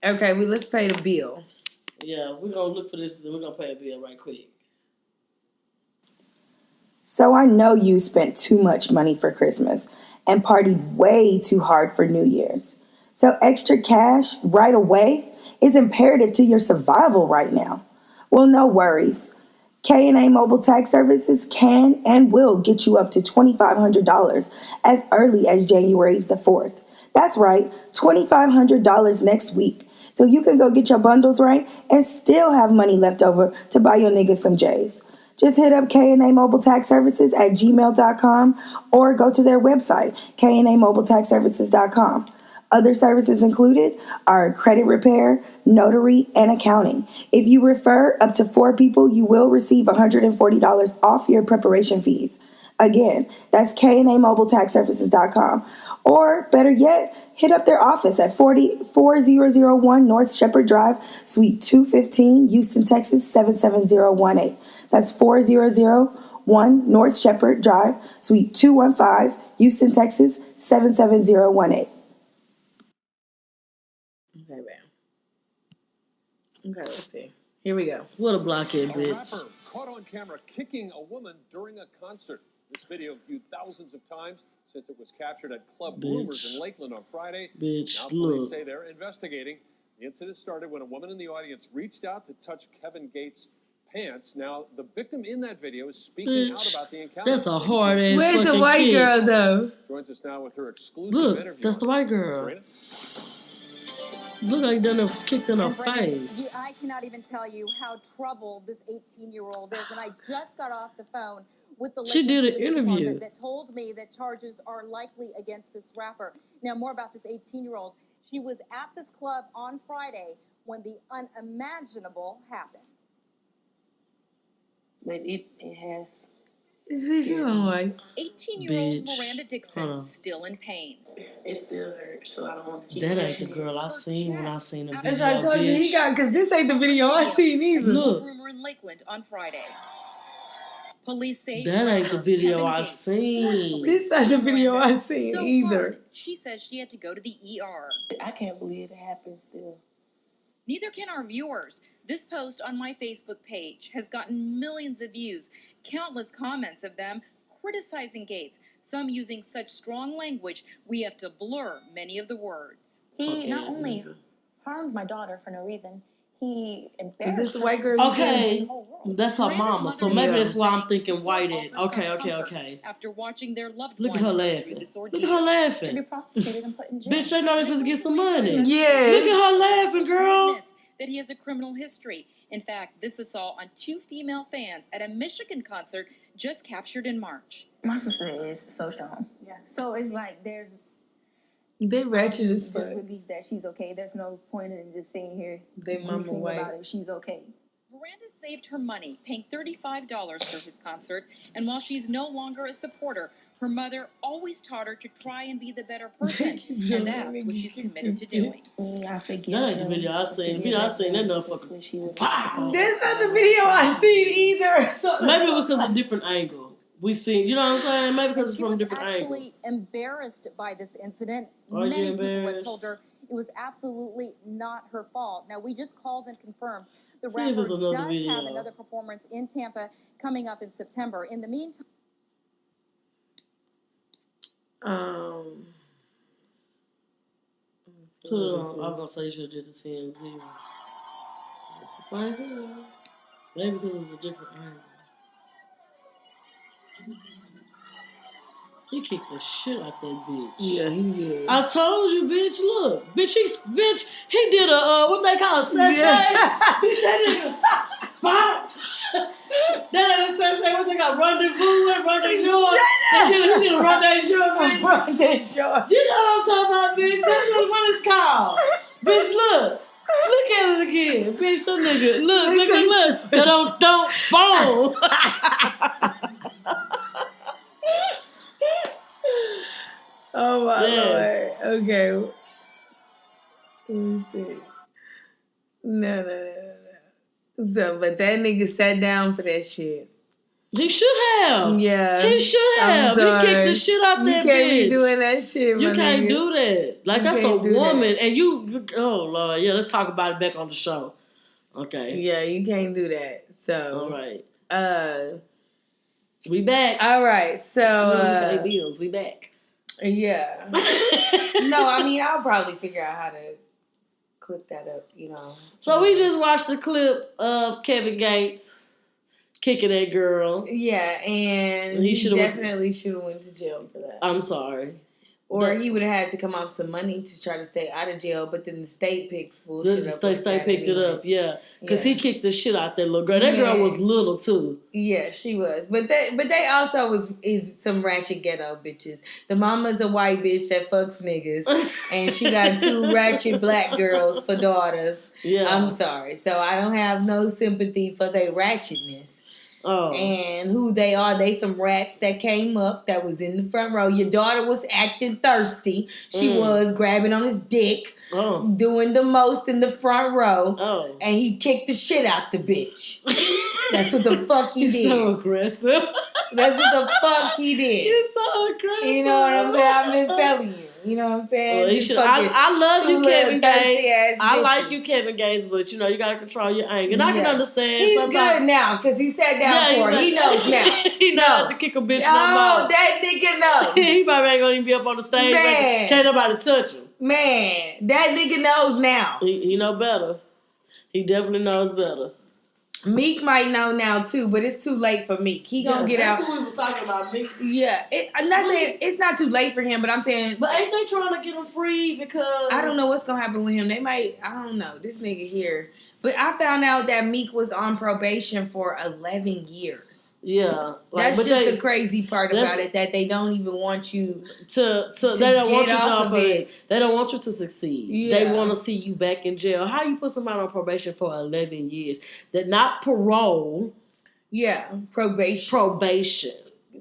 Okay, let's pay the bill. Yeah, we're gonna look for this and we're gonna pay a bill right quick. So I know you spent too much money for Christmas and partied way too hard for New Year's. So extra cash right away is imperative to your survival right now. Well, no worries. K&A Mobile Tax Services can and will get you up to $2,500 as early as January the 4th. That's right, $2,500 next week. So you can go get your bundles right and still have money left over to buy your niggas some J's. Just hit up K&A Mobile Tax Services at gmail.com or go to their website, knamobiletaxservices.com. Other services included are credit repair, notary, and accounting. If you refer up to 4 people, you will receive $140 off your preparation fees. Again, that's knamobiletaxservices.com. Or better yet, hit up their office at 4001 North Shepherd Drive, Suite 215, Houston, Texas 77018. That's 4001 North Shepherd Drive, Suite 215, Houston, Texas 77018. Okay, man. Okay, let's see. Here we go. What a blockhead, bitch. A rapper caught on camera kicking a woman during a concert. This video viewed thousands of times since it was captured at Club Bloomers in Lakeland on Friday. Now police say they're investigating. The incident started when a woman in the audience reached out to touch Kevin Gates' pants. Now, the victim in that video is speaking out about the encounter. That's a hard ass Where's fucking the white kid. girl, though? Joins us now with her exclusive interview. That's the white girl. Serena? Look like done kicked in her face. I cannot even tell you how troubled this 18-year-old is, and I just got off the phone with the She did an Police interview Department that told me that charges are likely against this rapper. Now, more about this 18-year-old. She was at this club on Friday when the unimaginable happened. But it has. Is you like 18-year-old Miranda Dixon still in pain. It still hurts, so I don't want to keep That ain't touching the girl I seen when I seen the video. as I told you, he got, because this ain't the video I seen either. Look. Rumor in Lakeland on Friday. Police say that ain't the video I seen. This not the video I seen either. She says she had to go to the ER. I can't believe it happened still. Neither can our viewers. This post on my Facebook page has gotten millions of views, countless comments of them criticizing Gates, some using such strong language we have to blur many of the words. He not only harmed my daughter for no reason, he embarrassed Is this the her. white girl? Okay, that's her Miranda's mama, so mother maybe is that's why I'm saying thinking white support it. offers some Okay. comfort After watching their loved Look one at her through laughing. this Look ordeal. at her To laughing. be prosecuted and put in jail. Bitch, they know they supposed to get some money. Yeah. Look at her laughing, girl. Admits that he has a criminal history. In fact, this assault on 2 female fans at a Michigan concert just captured in March. My sister is so strong. Yeah. So it's like there's They ratchet as just fuck. relief that she's okay. There's no point in just sitting here They mama briefing white. about it. She's okay. Miranda saved her money, paying $35 for his concert, and while she's no longer a supporter, her mother always taught her to try and be the better person, and that's what she's committed to doing. I forgive That ain't the him. video I seen. Video I seen that motherfucker. Wow. That's not the video I seen either. So Maybe it was because of a different angle. We seen, you know what I'm saying? Maybe because it's She from a was different angle. actually embarrassed by this incident. Are you Many people have embarrassed? told her it was absolutely not her fault. Now, we just called and confirmed the See if rapper it's does another have video. another performance in Tampa coming up in September. In the meantime, Put it on. I was gonna say you should have did the TMZ. It's the same thing. Maybe because it's a different angle. He kicked the shit out that bitch. Yeah, he did. I told you, bitch. Look, bitch. He did a what they call a sachet. Yeah. He said it. Bop. That ain't a sachet. What they call rendezvous? Rendezvous. He did a rendezvous, bitch. Rendezvous. You know what I'm talking about, bitch. That's what it's called. Bitch, look. Look at it again. Bitch, that nigga. Look. Don't, boom. Oh my Lord. Okay. Let me see. No. So, but that nigga sat down for that shit. He should have. Yeah. He should have. He kicked the shit out that bitch. You can't be doing that shit, You can't nigga. do that. Like, that's a woman. And you, oh, Lord. Yeah, let's talk about it back on the show. Okay. Yeah, you can't do that. So. All right. We back. All right. So. We pay bills. We back. Yeah. No, I mean, I'll probably figure out how to clip that up, you know. So we just watched the clip of Kevin Gates kicking that girl. Yeah, and he definitely should have went to jail for that. I'm sorry. Or he would have had to come up with some money to try to stay out of jail, but then the state picks bullshit up. The state picked it up, yeah. Because he kicked the shit out that little girl. That girl was little, too. Yeah, she was. But they also is some ratchet ghetto bitches. The mama's a white bitch that fucks niggas, and she got 2 ratchet black girls for daughters. Yeah. I'm sorry. So I don't have no sympathy for their ratchetness. Oh. And who they are, they some rats that came up that was in the front row. Your daughter was acting thirsty. She was grabbing on his dick, doing the most in the front row. Oh. And he kicked the shit out the bitch. That's what the fuck he did. He's so aggressive. That's what the fuck he did. He's so aggressive. You know what I'm saying? I'm just telling you. You know what I'm saying? Well, I love you, Kevin Gates. I like you, Kevin Gates, but you know you gotta control your anger. And I can understand. He's good now because he sat down for it. He knows now. He knows how to kick a bitch. Oh, that nigga knows. He probably ain't gonna even be up on the stage. Man. Can't nobody touch him. Man, that nigga knows now. He know better. He definitely knows better. Meek might know now too, but it's too late for Meek. He gonna get out. That's what we was talking about, Meek. Yeah, I'm not saying it's not too late for him, but I'm saying. But ain't they trying to get him free because I don't know what's gonna happen with him. They might. I don't know this nigga here. But I found out that Meek was on probation for 11 years. Yeah, that's just the crazy part about it, that they don't even want you to they don't want you off of it. They don't want you to succeed. Yeah. They want to see you back in jail. How you put somebody on probation for 11 years? That not parole. Yeah, probation.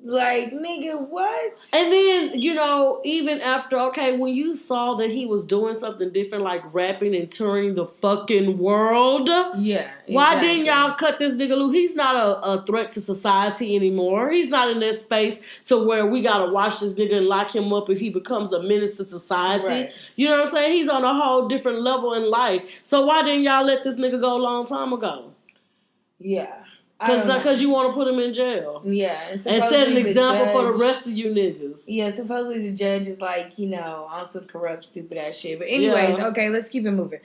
Like, nigga, what? And then, you know, even after, when you saw that he was doing something different, like rapping and touring the fucking world. Yeah, exactly. Why didn't y'all cut this nigga loose? He's not a threat to society anymore. He's not in that space to where we gotta watch this nigga and lock him up if he becomes a menace to society. Right. You know what I'm saying? He's on a whole different level in life. So why didn't y'all let this nigga go a long time ago? Yeah. Because you want to put him in jail. Yeah. And set an example for the rest of you niggas. Yeah, supposedly the judge is like, you know, on some corrupt, stupid ass shit. But anyways, okay, let's keep it moving.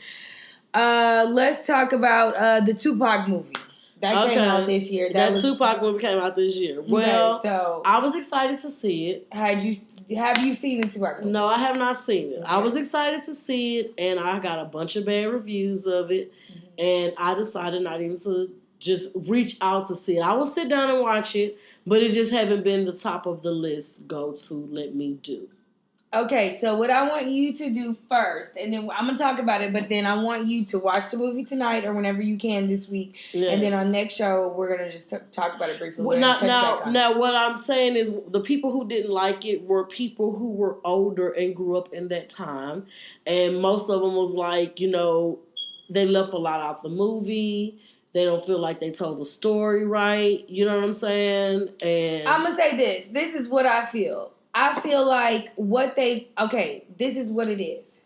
Let's talk about the Tupac movie. That came out this year. That Tupac movie came out this year. Well, so I was excited to see it. Have you seen the Tupac movie? No, I have not seen it. Okay. I was excited to see it, and I got a bunch of bad reviews of it, and I decided not even to just reach out to see it. I will sit down and watch it, but it just haven't been the top of the list go to let me do. Okay, so what I want you to do first, and then I'm going to talk about it, but then I want you to watch the movie tonight or whenever you can this week, and then on next show, we're going to just talk about it briefly. Now, what I'm saying is the people who didn't like it were people who were older and grew up in that time, and most of them was like, you know, they left a lot out the movie. They don't feel like they told the story right. You know what I'm saying? And I'm going to say this. This is what I feel. I feel like this is what it is.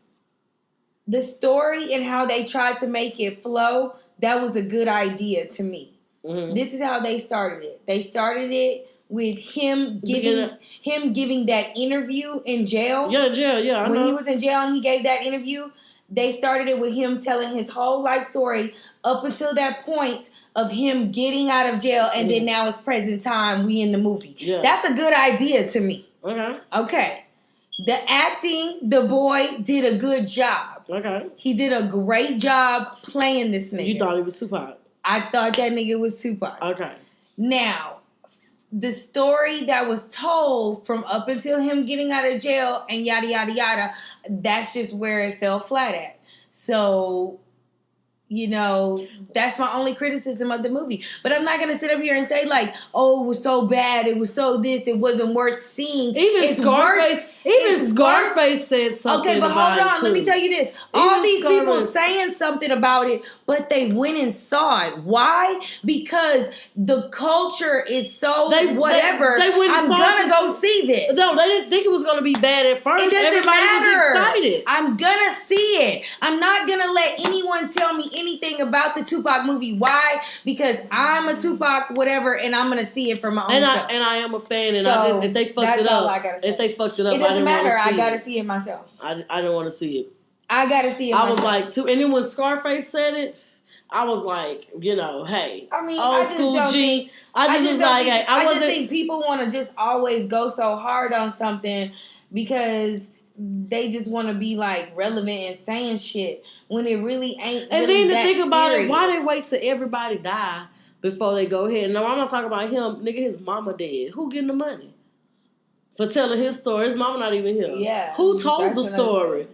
The story and how they tried to make it flow, that was a good idea to me. Mm-hmm. This is how they started it. They started it with him giving that interview in jail. Yeah, jail. Yeah, I know. When he was in jail and he gave that interview, they started it with him telling his whole life story up until that point of him getting out of jail, and then now it's present time. We in the movie. Yeah. That's a good idea to me. Okay. The acting, the boy did a good job. Okay. He did a great job playing this nigga. You thought he was Tupac? I thought that nigga was Tupac. Okay. Now, the story that was told from up until him getting out of jail and yada, yada, yada, that's just where it fell flat at. So, you know, that's my only criticism of the movie. But I'm not going to sit up here and say, like, oh, it was so bad, it was so this, it wasn't worth seeing. Even Scarface said something. Okay, but hold on, let me tell you this. All these people saying something about it, but they went and saw it. Why? Because the culture is so whatever. I'm gonna go see this. No, they didn't think it was gonna be bad at first. It doesn't matter. Was excited. I'm gonna see it. I'm not gonna let anyone tell me anything about the Tupac movie. Why? Because I'm a Tupac whatever, and I'm gonna see it for my own self. And I am a fan, and so if they fucked it up, it doesn't matter. I gotta see it myself. I didn't want to see it. I gotta see it myself. I was like, and then when Scarface said it, I was like, you know, hey, I mean, old school G. I just think people want to just always go so hard on something because they just want to be like relevant and saying shit when it really ain't. And really then to that think about serious. it, why they wait till everybody die before they go ahead? No, I'm not talking about him, nigga. His mama dead. Who getting the money for telling his story? His mama not even here. Yeah. Who told the story?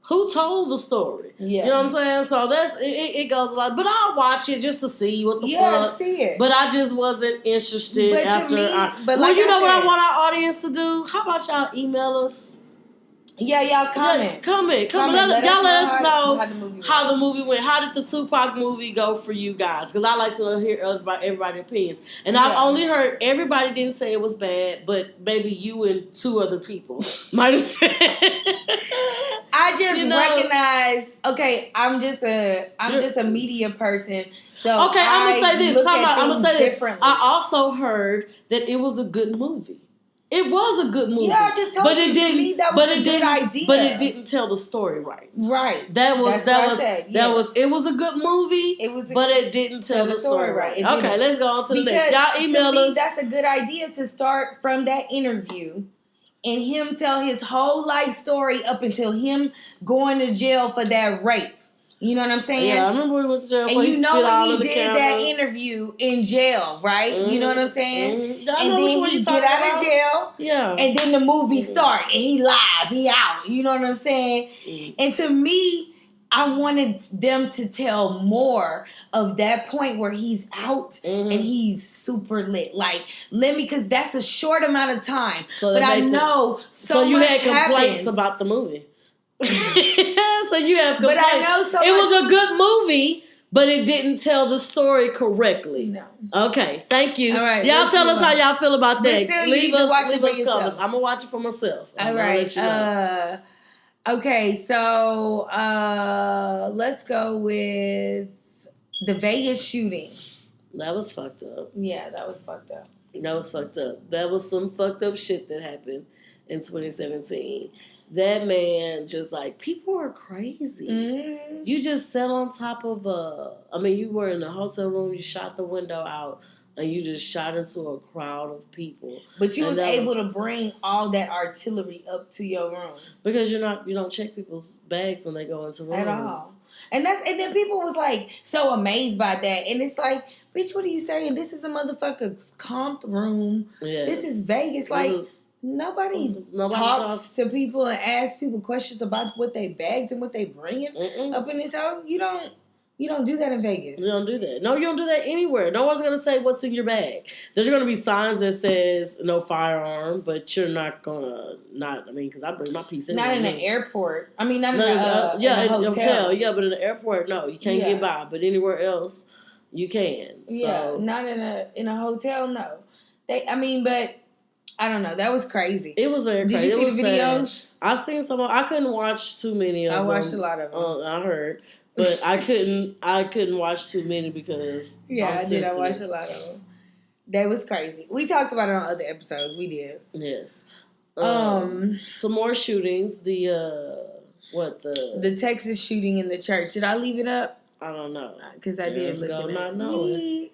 Who told the story? Yeah. You know what I'm saying? So that's it goes a lot. But I'll watch it just to see what the fuck. Yeah, see it. But I just wasn't interested after. Well, you know what I want our audience to do? How about y'all email us? Yeah, y'all comment. Yeah, comment. Y'all let us know how the movie went. How did the Tupac movie go for you guys? Because I like to hear everybody's opinions. And I've only heard everybody didn't say it was bad, but maybe you and two other people might have said. I just recognize. Okay, I'm just a media person. So okay, I'm gonna say this. I'm gonna say this. I also heard that it was a good movie. It was a good movie. Yeah, I just told you. To me, that was a good idea. But it didn't tell the story right. Right. It was a good movie. But it didn't tell the story right. Okay, let's go on to the next. Y'all email us. That's a good idea to start from that interview and him tell his whole life story up until him going to jail for that rape. You know what I'm saying? Yeah, I remember when he went to jail. And you know when he did that interview in jail, right? Mm-hmm. You know what I'm saying? Mm-hmm. And then he get out of jail. Yeah. And then the movie start and he live, he out. You know what I'm saying? Mm-hmm. And to me, I wanted them to tell more of that point where he's out and he's super lit. Like, because that's a short amount of time. So but I know so you much had complaints happens. About the movie. So you have complaints. But I know so it was a good movie, but it didn't tell the story correctly. No. Okay, thank you. All right, y'all tell us how y'all feel about that. Still, leave us comments. I'm gonna watch it for myself. All right. Okay, so let's go with the Vegas shooting. That was fucked up. Yeah, that was fucked up. That was some fucked up shit that happened in 2017. That man just like, people are crazy. Mm-hmm. You just sat on top of you were in a hotel room, you shot the window out, and you just shot into a crowd of people. But you was able to bring all that artillery up to your room. Because you don't check people's bags when they go into rooms. At all. And then people was like so amazed by that. And it's like, bitch, what are you saying? This is a motherfucker comped room. Yeah. This is Vegas. Like, Nobody talks to people and asks people questions about what they bags and what they bringing up in this house. You don't do that in Vegas. You don't do that. No, you don't do that anywhere. No one's gonna say what's in your bag. There's gonna be signs that says no firearm, but you're not gonna because I bring my piece in. Not in the airport. Not in a hotel. Yeah, but in the airport, no, you can't get by. But anywhere else, you can. Yeah, not in a hotel. No, but. I don't know. That was crazy. It was very crazy. Did you see the videos? I seen some. I couldn't watch too many of them. I watched a lot of them. I heard, but I couldn't watch too many because I did. I watched a lot of them. That was crazy. We talked about it on other episodes. We did. Yes. Some more shootings. The Texas shooting in the church. Did I leave it up? I don't know. Because I did look at it. Not knowing.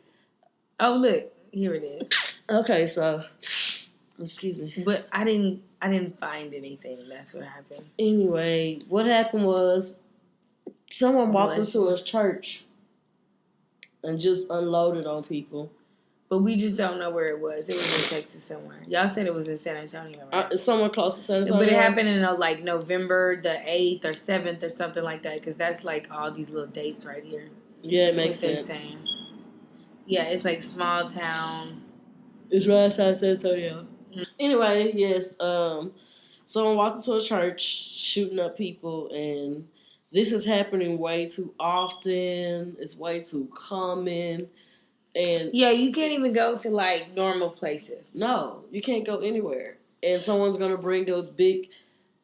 Oh, look. Here it is. Okay, so excuse me. But I didn't find anything. That's what happened. Anyway, what happened was someone walked into a church and just unloaded on people. But we just don't know where it was. It was in Texas somewhere. Y'all said it was in San Antonio, right? Somewhere close to San Antonio. But it happened in like November the 8th or 7th or something like that. Because that's like all these little dates right here. Yeah, it makes sense. Yeah, it's like small town. It's right outside San Antonio. Mm-hmm. Anyway, yes. Someone walked into a church shooting up people, and this is happening way too often. It's way too common. And yeah, you can't even go to like normal places. No, you can't go anywhere. And someone's gonna bring those big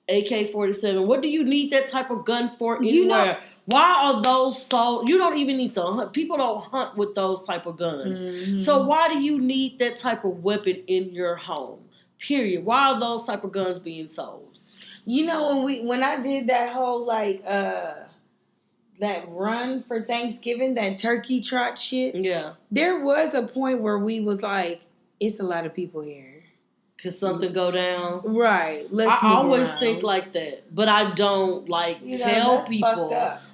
AK-47. What do you need that type of gun for anywhere? You know, why are those so? You don't even need to hunt. People don't hunt with those type of guns. Mm-hmm. So why do you need that type of weapon in your home? Period. Why are those type of guns being sold? You know, when I did that whole like that run for Thanksgiving, that turkey trot shit. Yeah. There was a point where we was like, it's a lot of people here. Could something go down? Right. I always think like that, but I don't tell people.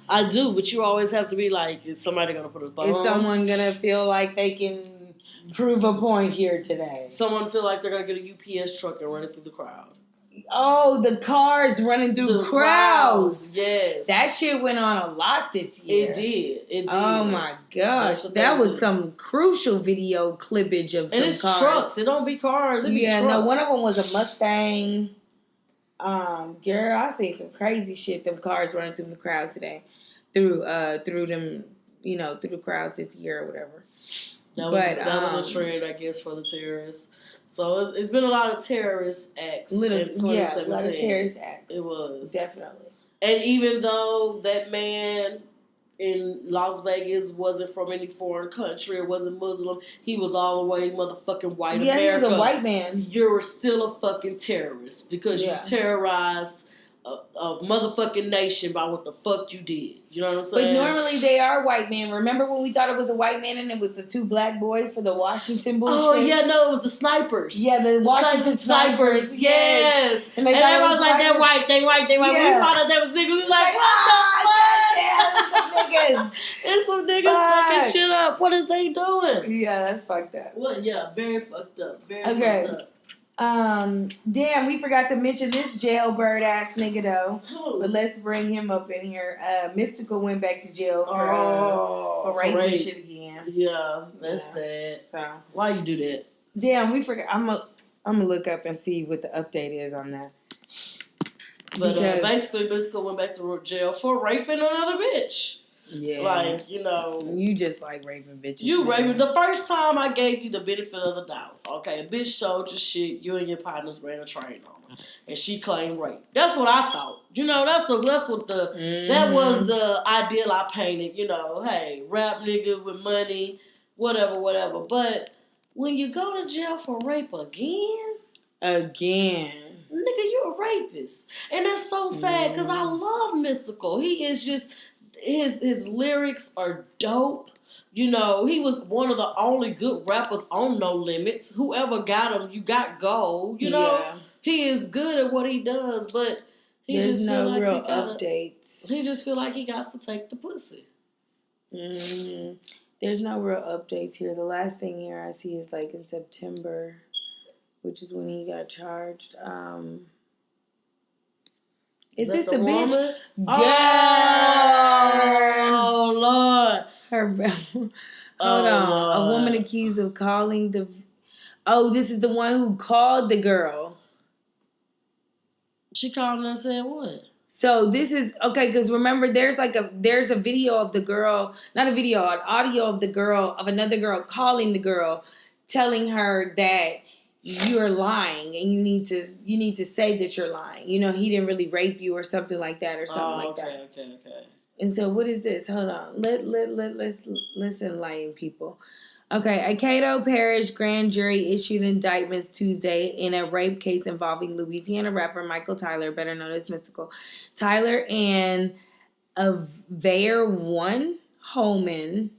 I do, but you always have to be like, is somebody gonna put a thumb? Is someone gonna feel like they can prove a point here today? Someone feel like they're gonna get a UPS truck and run it through the crowd. Oh, the cars running through the crowds. Yes. That shit went on a lot this year. It did. Oh my gosh. That was some crucial video clippage of some And it's cars. trucks. It don't be cars. It be trucks. No, one of them was a Mustang. Girl, I see some crazy shit. Them cars running through the crowds today. Through them, through the crowds this year or whatever. That was a trend, I guess, for the terrorists. So it's been a lot of terrorist acts in 2017. Yeah, a lot of terrorist acts. It was. Definitely. And even though that man in Las Vegas wasn't from any foreign country or wasn't Muslim, he was all the way motherfucking white America. Yeah, he was a white man. You're still a fucking terrorist because you terrorized a motherfucking nation by what the fuck you did. You know what I'm saying? But normally they are white men. Remember when we thought it was a white man and it was the two black boys for the Washington bullshit? Oh, yeah, no, it was the snipers. Yeah, the Washington snipers. Yes. And everyone was like, they're white. Yeah. We found out they was niggas. We was like, what the fuck? Yeah, it's some niggas fucking shit up. What is they doing? Yeah, that's fucked up. Well, yeah, very fucked up. Very fucked up. Damn, we forgot to mention this jailbird ass nigga though. Who? But let's bring him up in here. Mystical went back to jail for rape shit again. Yeah, that's sad. So why you do that? Damn, we forgot. I'm gonna look up and see what the update is on that. But basically, Mystical went back to jail for raping another bitch. Yeah. You just like raping bitches. You raping. The first time I gave you the benefit of the doubt. Okay, a bitch showed you shit. You and your partners ran a train on her. And she claimed rape. That's what I thought. That's what that was the ideal I painted. Hey, rap nigga with money, whatever. But when you go to jail for rape again, nigga, you're a rapist. And that's so sad because I love Mystical. He is just... His lyrics are dope. He was one of the only good rappers on No Limits. Whoever got him, you got gold. He is good at what he does, but he just feel like updates. He just feel like he got to take the pussy. Mm-hmm. There's no real updates here. The last thing here I see is like in September, which is when he got charged. Is this the bitch? Girl! Oh, Lord. Hold on. Lord. A woman accused of calling the... Oh, this is the one who called the girl. She called and said what? So this is... Okay, because remember, there's a video of the girl... Not a video, an audio of the girl, of another girl calling the girl, telling her that... You're lying, and you need to say that you're lying. He didn't really rape you or something like that, or something like that. Okay. And so, what is this? Hold on. Let's enlighten people. Okay, a Cato Parish grand jury issued indictments Tuesday in a rape case involving Louisiana rapper Michael Tyler, better known as Mystical. Tyler and Avair One Holman,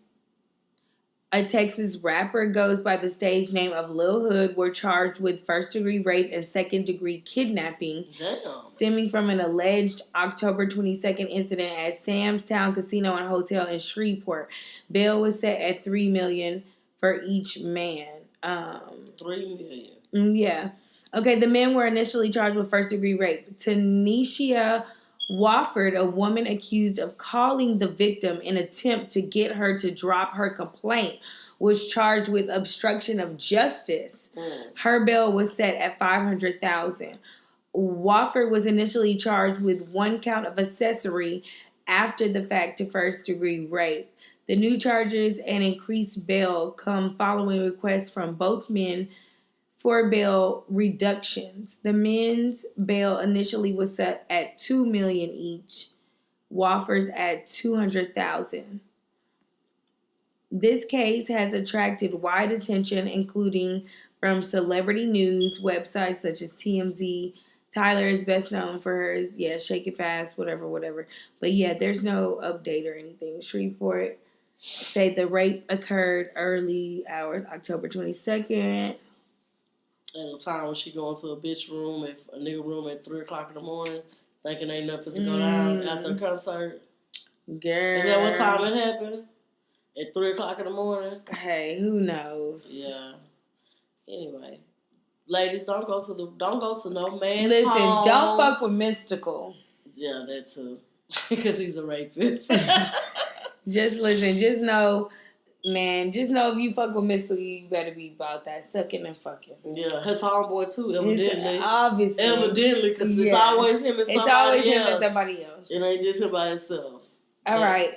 a Texas rapper goes by the stage name of Lil Hood, were charged with first-degree rape and second-degree kidnapping, stemming from an alleged October 22nd incident at Sam's Town Casino and Hotel in Shreveport. Bail was set at $3 million for each man. $3 million. Yeah. Okay, the men were initially charged with first-degree rape. Tanisha Wofford, a woman accused of calling the victim in an attempt to get her to drop her complaint, was charged with obstruction of justice. Her bail was set at $500,000. Wofford was initially charged with one count of accessory after the fact to first-degree rape. The new charges and increased bail come following requests from both men for bail reductions. The men's bail initially was set at $2 million each. Wofford's at $200,000. This case has attracted wide attention, including from celebrity news websites such as TMZ. Tyler is best known for his Shake It Fast, whatever. But yeah, there's no update or anything. Shreveport say the rape occurred early hours, October 22nd. At a time when she go into a bitch room, a nigga room at 3 o'clock in the morning, thinking ain't nothing to go down after a concert. Girl. Is that what time it happened? At 3 o'clock in the morning? Hey, who knows? Yeah. Anyway. Ladies, don't go to no man's Listen, home. don't fuck with Mystical. Yeah, that too. Because he's a rapist. Just listen, just know if you fuck with Mystical, you better be about that sucking and fucking. Yeah, his homeboy too, evidently. Obviously. Evidently, because it's always him and somebody else. It's always him and somebody else. It ain't just him by himself. All right.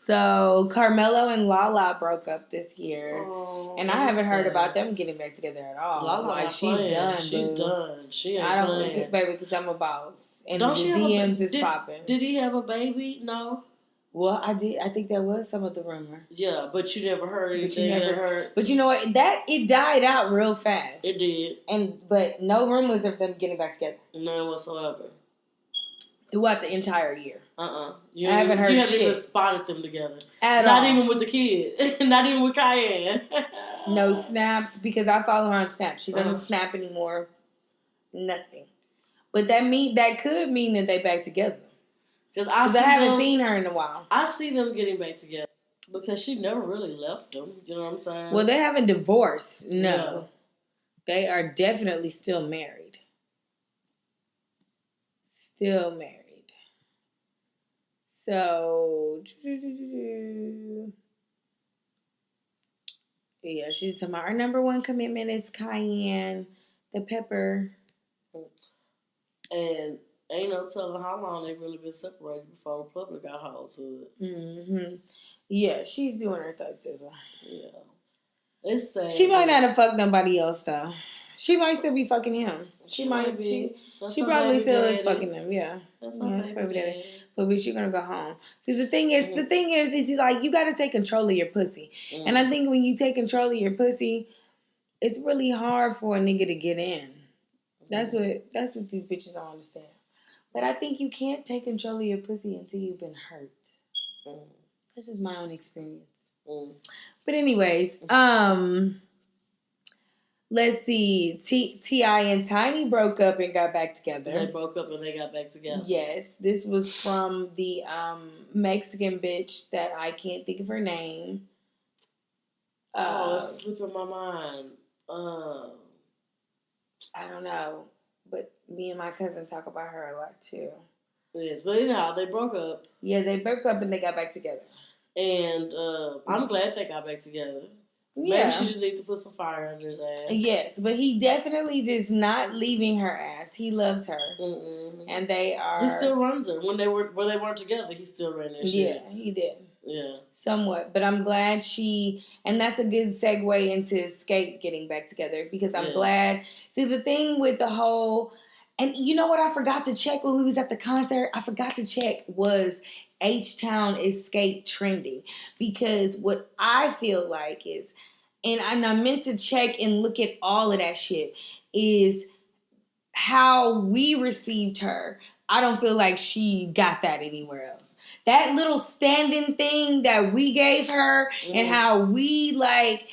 So Carmelo and Lala broke up this year, and I haven't heard about them getting back together at all. Lala, she's done. She's done. She ain't I don't playing. baby, because I'm a boss, and Don't the she DMs is popping. Did he have a baby? No. Well, I did. I think that was some of the rumor. Yeah, but you never heard anything. But you know what? It died out real fast. It did. But no rumors of them getting back together. None whatsoever. Throughout the entire year. I haven't heard shit. You haven't even spotted them together. Not all. Even with the kid. Not even with Cayenne. No snaps, because I follow her on Snap. She doesn't snap anymore. Nothing. But that could mean that they back together. Because I haven't seen her in a while. I see them getting back together. Because she never really left them. You know what I'm saying? Well, they haven't divorced. No. Yeah. They are definitely still married. Still married. So, yeah, she's talking about our number one commitment is Cayenne, the pepper. And ain't no telling how long they've really been separated before Republic got hold to it. Mm-hmm. Yeah, she's doing her thug thizzle. Yeah. It's sad. She might not have fucked nobody else, though. She might still be fucking him. She probably still is fucking him. Yeah. That's baby daddy. But bitch, you're gonna go home. See, the thing is like you gotta take control of your pussy. And I think when you take control of your pussy, it's really hard for a nigga to get in. That's what these bitches don't understand. But I think you can't take control of your pussy until you've been hurt. That's just my own experience. But anyways, let's see. T.I. and Tiny broke up and got back together. They broke up and they got back together. Yes. This was from the Mexican bitch that I can't think of her name. It's slipping my mind. I don't know. But me and my cousin talk about her a lot too. Yes, but anyhow, they broke up. Yeah, they broke up and they got back together. And I'm glad they got back together. Yeah. Maybe she just needs to put some fire under his ass. Yes, but he definitely is not leaving her ass. He loves her. And they are... He still runs her. When they weren't together, he still ran that shit. Yeah, he did. Yeah. Somewhat. But I'm glad and that's a good segue into Escape getting back together, because I'm glad. See, the thing with the whole... And you know what I forgot to check when we was at the concert? I forgot to check was H-Town escape trending. Because what I feel like is, and I meant to check and look at all of that shit, is how we received her. I don't feel like she got that anywhere else. That little standing thing that we gave her and how we like,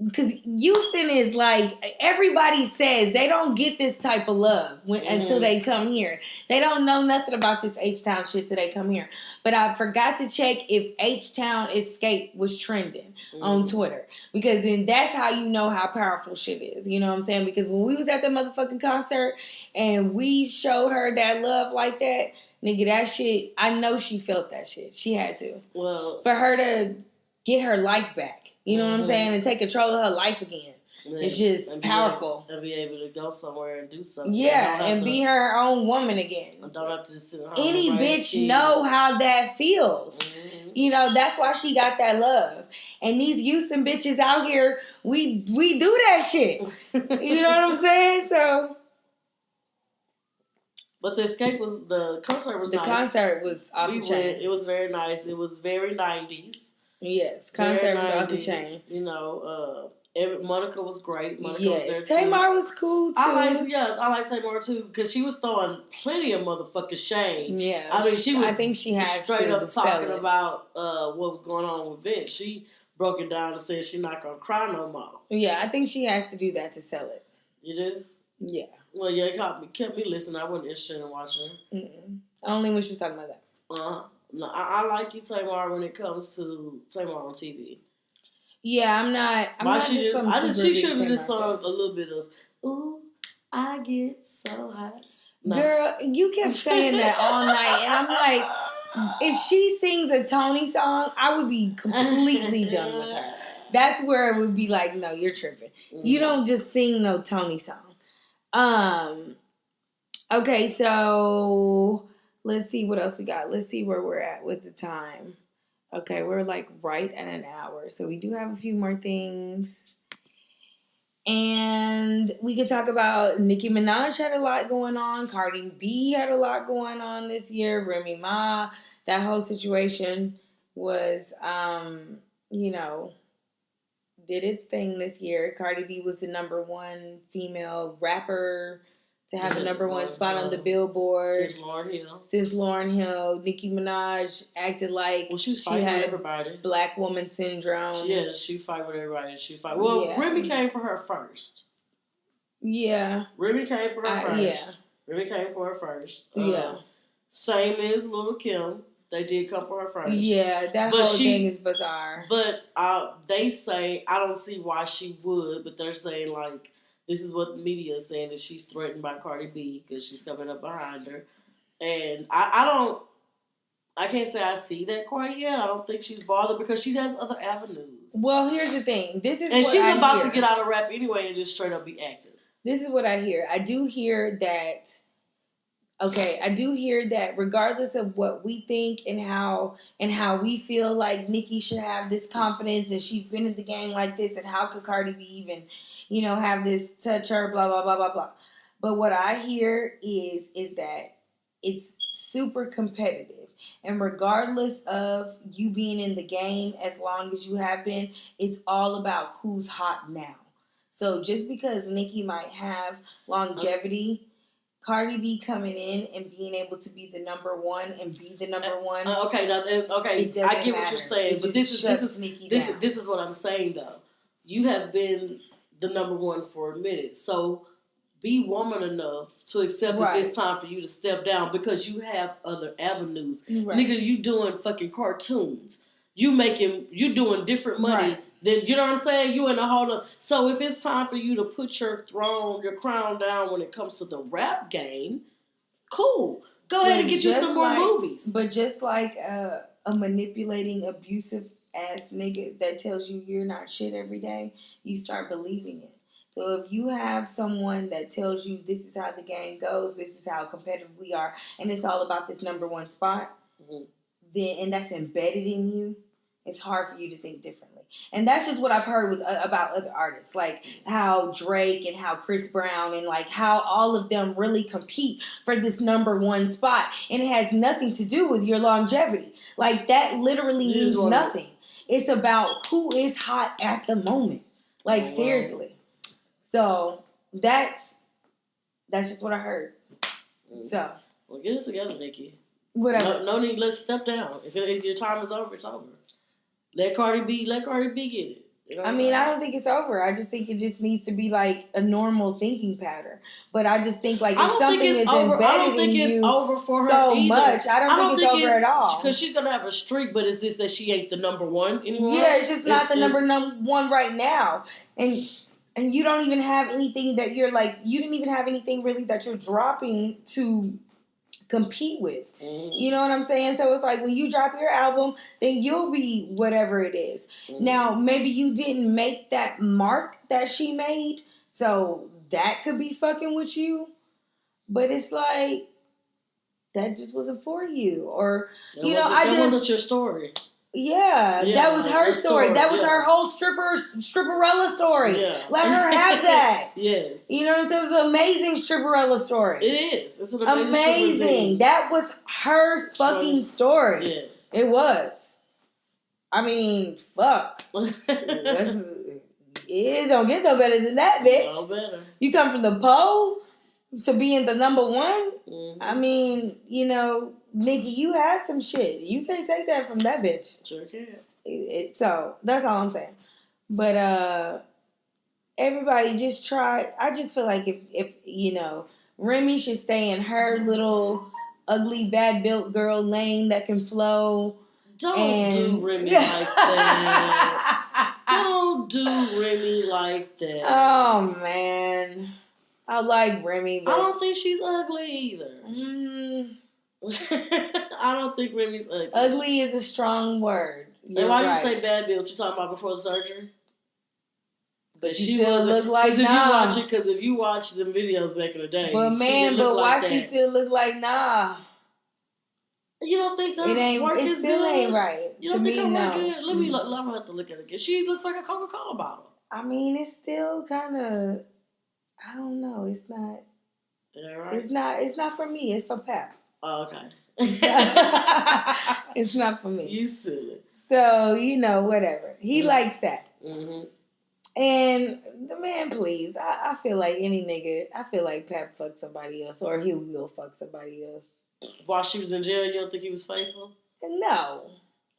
because Houston is like, everybody says they don't get this type of love until they come here. They don't know nothing about this H-Town shit till they come here. But I forgot to check if H-Town Escape was trending on Twitter. Because then that's how you know how powerful shit is. You know what I'm saying? Because when we was at the motherfucking concert and we showed her that love like that, nigga, that shit, I know she felt that shit. She had to. Well, for her to get her life back. You know what I'm saying? And take control of her life again. It's just powerful. And be able to go somewhere and do something. Yeah, and be her own woman again. I don't have to just sit at home. Any bitch know how that feels. You know, that's why she got that love. And these Houston bitches out here, we do that shit. You know what I'm saying? So... But the concert was nice. The concert was off the chain. It was very nice. It was very 90s. Yes, concert was off the chain. You know, Monica was great. Monica was there too. Tamar was cool too. I like Tamar too because she was throwing plenty of motherfucking shade. Yeah, I mean, she was. I think she had straight up talking about what was going on with Vince. She broke it down and said she's not gonna cry no more. Yeah, I think she has to do that to sell it. You did? Yeah. Well, yeah, it kept me listening. I wasn't interested in watching. Only when she was talking about that. No, I like you, Tamar, when it comes to Tamar on TV. Yeah, I'm not. She should have just sung a little bit of "Ooh, I get so hot." No. Girl, you kept saying that all night, and I'm like, if she sings a Tony song, I would be completely done with her. That's where it would be like, no, you're tripping. You don't just sing no Tony song. Okay, so let's see what else we got. Let's see where we're at with the time. Okay, we're like right at an hour, so we do have a few more things. And we could talk about Nicki Minaj had a lot going on. Cardi B had a lot going on this year. Remy Ma, that whole situation was, you know, did its thing this year. Cardi B was the number one female rapper to have a number one spot on the Billboard. Since Lauryn Hill. Nicki Minaj acted like she had everybody. Black woman syndrome. She fight with everybody. Remy came for her first. Yeah. Remy came for her first. Yeah. Remy came for her first. Yeah. Same as Lil' Kim. They did come for her first. Yeah, that whole thing is bizarre. But they say, I don't see why she would, but they're saying, like, this is what the media is saying, that she's threatened by Cardi B because she's coming up behind her. And I can't say I see that quite yet. I don't think she's bothered because she has other avenues. Well, here's the thing. She's about to get out of rap anyway and just straight up be active. This is what I hear. I do hear that regardless of what we think and how we feel like Nicki should have this confidence and she's been in the game like this and how could Cardi B even, you know, have this touch her, blah, blah, blah, blah, blah. But what I hear is that it's super competitive. And regardless of you being in the game as long as you have been, it's all about who's hot now. So just because Nicki might have longevity, Cardi B coming in and being able to be the number one and be the number one. I get what you're saying, but this is what I'm saying though. You have been the number one for a minute, so be woman enough to accept if it's time for you to step down because you have other avenues. Right. Nigga, you doing fucking cartoons. You doing different money. Right. Then you know what I'm saying? You in a whole other. So if it's time for you to put your crown down when it comes to the rap game, cool. Go ahead and get you some more movies. But just like a manipulating, abusive ass nigga that tells you you're not shit every day, you start believing it. So if you have someone that tells you this is how the game goes, this is how competitive we are, and it's all about this number one spot, then and that's embedded in you, it's hard for you to think differently. And that's just what I've heard with about other artists, like how Drake and how Chris Brown and like how all of them really compete for this number one spot. And it has nothing to do with your longevity. Like that literally means nothing. It's about who is hot at the moment. Like seriously. So that's just what I heard. So well, get it together, Nikki. Whatever. No need. Let's step down. If your time is over, it's over. Let Cardi B get it. You know I mean, I don't think it's over. I just think it just needs to be like a normal thinking pattern. But I just think like if something is embedded I don't think it's over for her so either. much. I don't think it's over at all. Because she's gonna have a streak, but is this that she ain't the number one anymore? Yeah, it's just not the number one right now. And you don't even have anything that you're like. You didn't even have anything really that you're dropping to compete with. Mm-hmm. You know what I'm saying? So it's like when you drop your album, then you'll be whatever it is. Mm-hmm. Now, maybe you didn't make that mark that she made, so that could be fucking with you. But it's like that just wasn't for you, or that wasn't your story. Yeah, that was her story. That was her whole stripperella story. Yeah. Let her have that. Yes. You know what I'm saying? It's an amazing stripperella story. It is. It's an amazing. That was her fucking story. Yes. It was. I mean, fuck. It don't get no better than that, bitch. No better. You come from the pole to being the number one. Mm-hmm. I mean, Nikki, you had some shit. You can't take that from that bitch. Sure can. So that's all I'm saying. But everybody just try. I just feel like if Remy should stay in her little ugly, bad built girl lane that can flow. Don't do Remy like that. Don't do Remy like that. Oh man, I like Remy, but I don't think she's ugly either. I don't think Remy's ugly. Ugly is a strong word. And why do you say bad build? You talking about before the surgery? But she wasn't. Look like Because if you watch them videos back in the day, but why she still look like nah? You don't think her work is still good? Ain't right. You don't think her work good? I'm gonna have to look at it again. She looks like a Coca-Cola bottle. I mean, it's still kind of. I don't know. It's not. Is that right? It's not for me. It's for Pep. Oh, okay. It's not for me. You silly. So whatever. He likes that. Mm-hmm. And the man, please. I feel like any nigga. I feel like Pep fucked somebody else, or he will fuck somebody else. While she was in jail, you don't think he was faithful? No.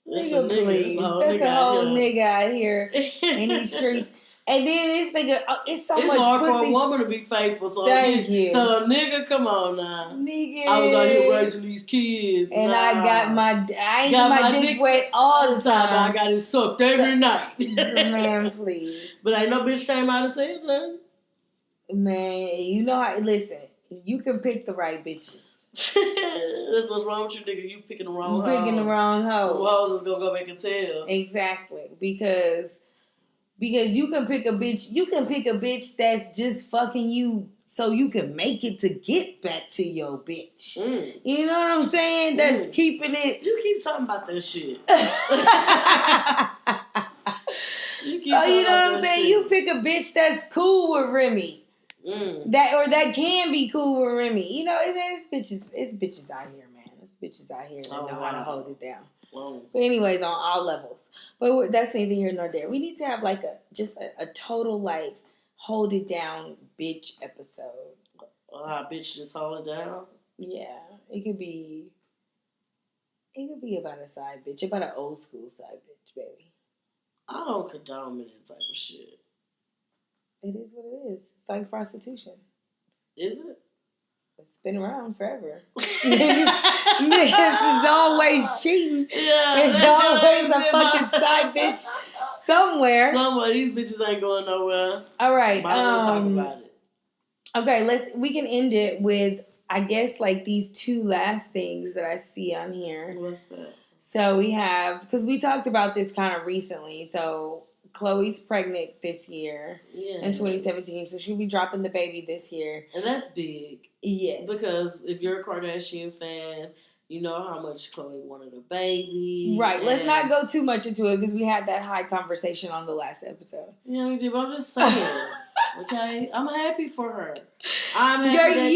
That's nigga, please. That's a whole nigga out here in these streets. And then this nigga, it's so much pussy. It's hard for a woman to be faithful. So Thank you. So a nigga, come on now. Nigga. I was out here raising these kids. And I got my dick wet all the time. But I got it sucked every night. Man, please. But ain't no bitch came out and said nothing. Man, listen, you can pick the right bitches. That's what's wrong with you, nigga. You picking the wrong hoes. Picking the wrong hoes. Who hoes is gonna go back and tell. Exactly. Because you can pick a bitch that's just fucking you so you can make it to get back to your bitch. Mm. You know what I'm saying? That's keeping it. You keep talking about that shit. You know what I'm saying? You pick a bitch that's cool with Remy. That can be cool with Remy. It's bitches out here, man. It's bitches out here that know how to hold it down. Whoa. But anyways, on all levels. But that's neither here nor there. We need to have like a total like hold it down bitch episode. How bitch just hold it down? Yeah, it could be about a side bitch, about an old school side bitch, baby. I don't condone that type of shit. It is what it is. It's like prostitution. Is it? It's been around forever. Niggas is always cheating. Yeah, it's always a fucking side bitch somewhere. These bitches ain't going nowhere. All right. Might as well talk about it. Okay, we can end it with, I guess, like these two last things that I see on here. What's that? So we have, because we talked about this kind of recently. So Chloe's pregnant this year in 2017, so she'll be dropping the baby this year. And that's big. Yes. Because if you're a Kardashian fan, You know how much Chloe wanted a baby. Right. Let's not go too much into it because we had that high conversation on the last episode. Yeah, we did. But I'm just saying. Okay? I'm happy for her. I'm happy Girl, that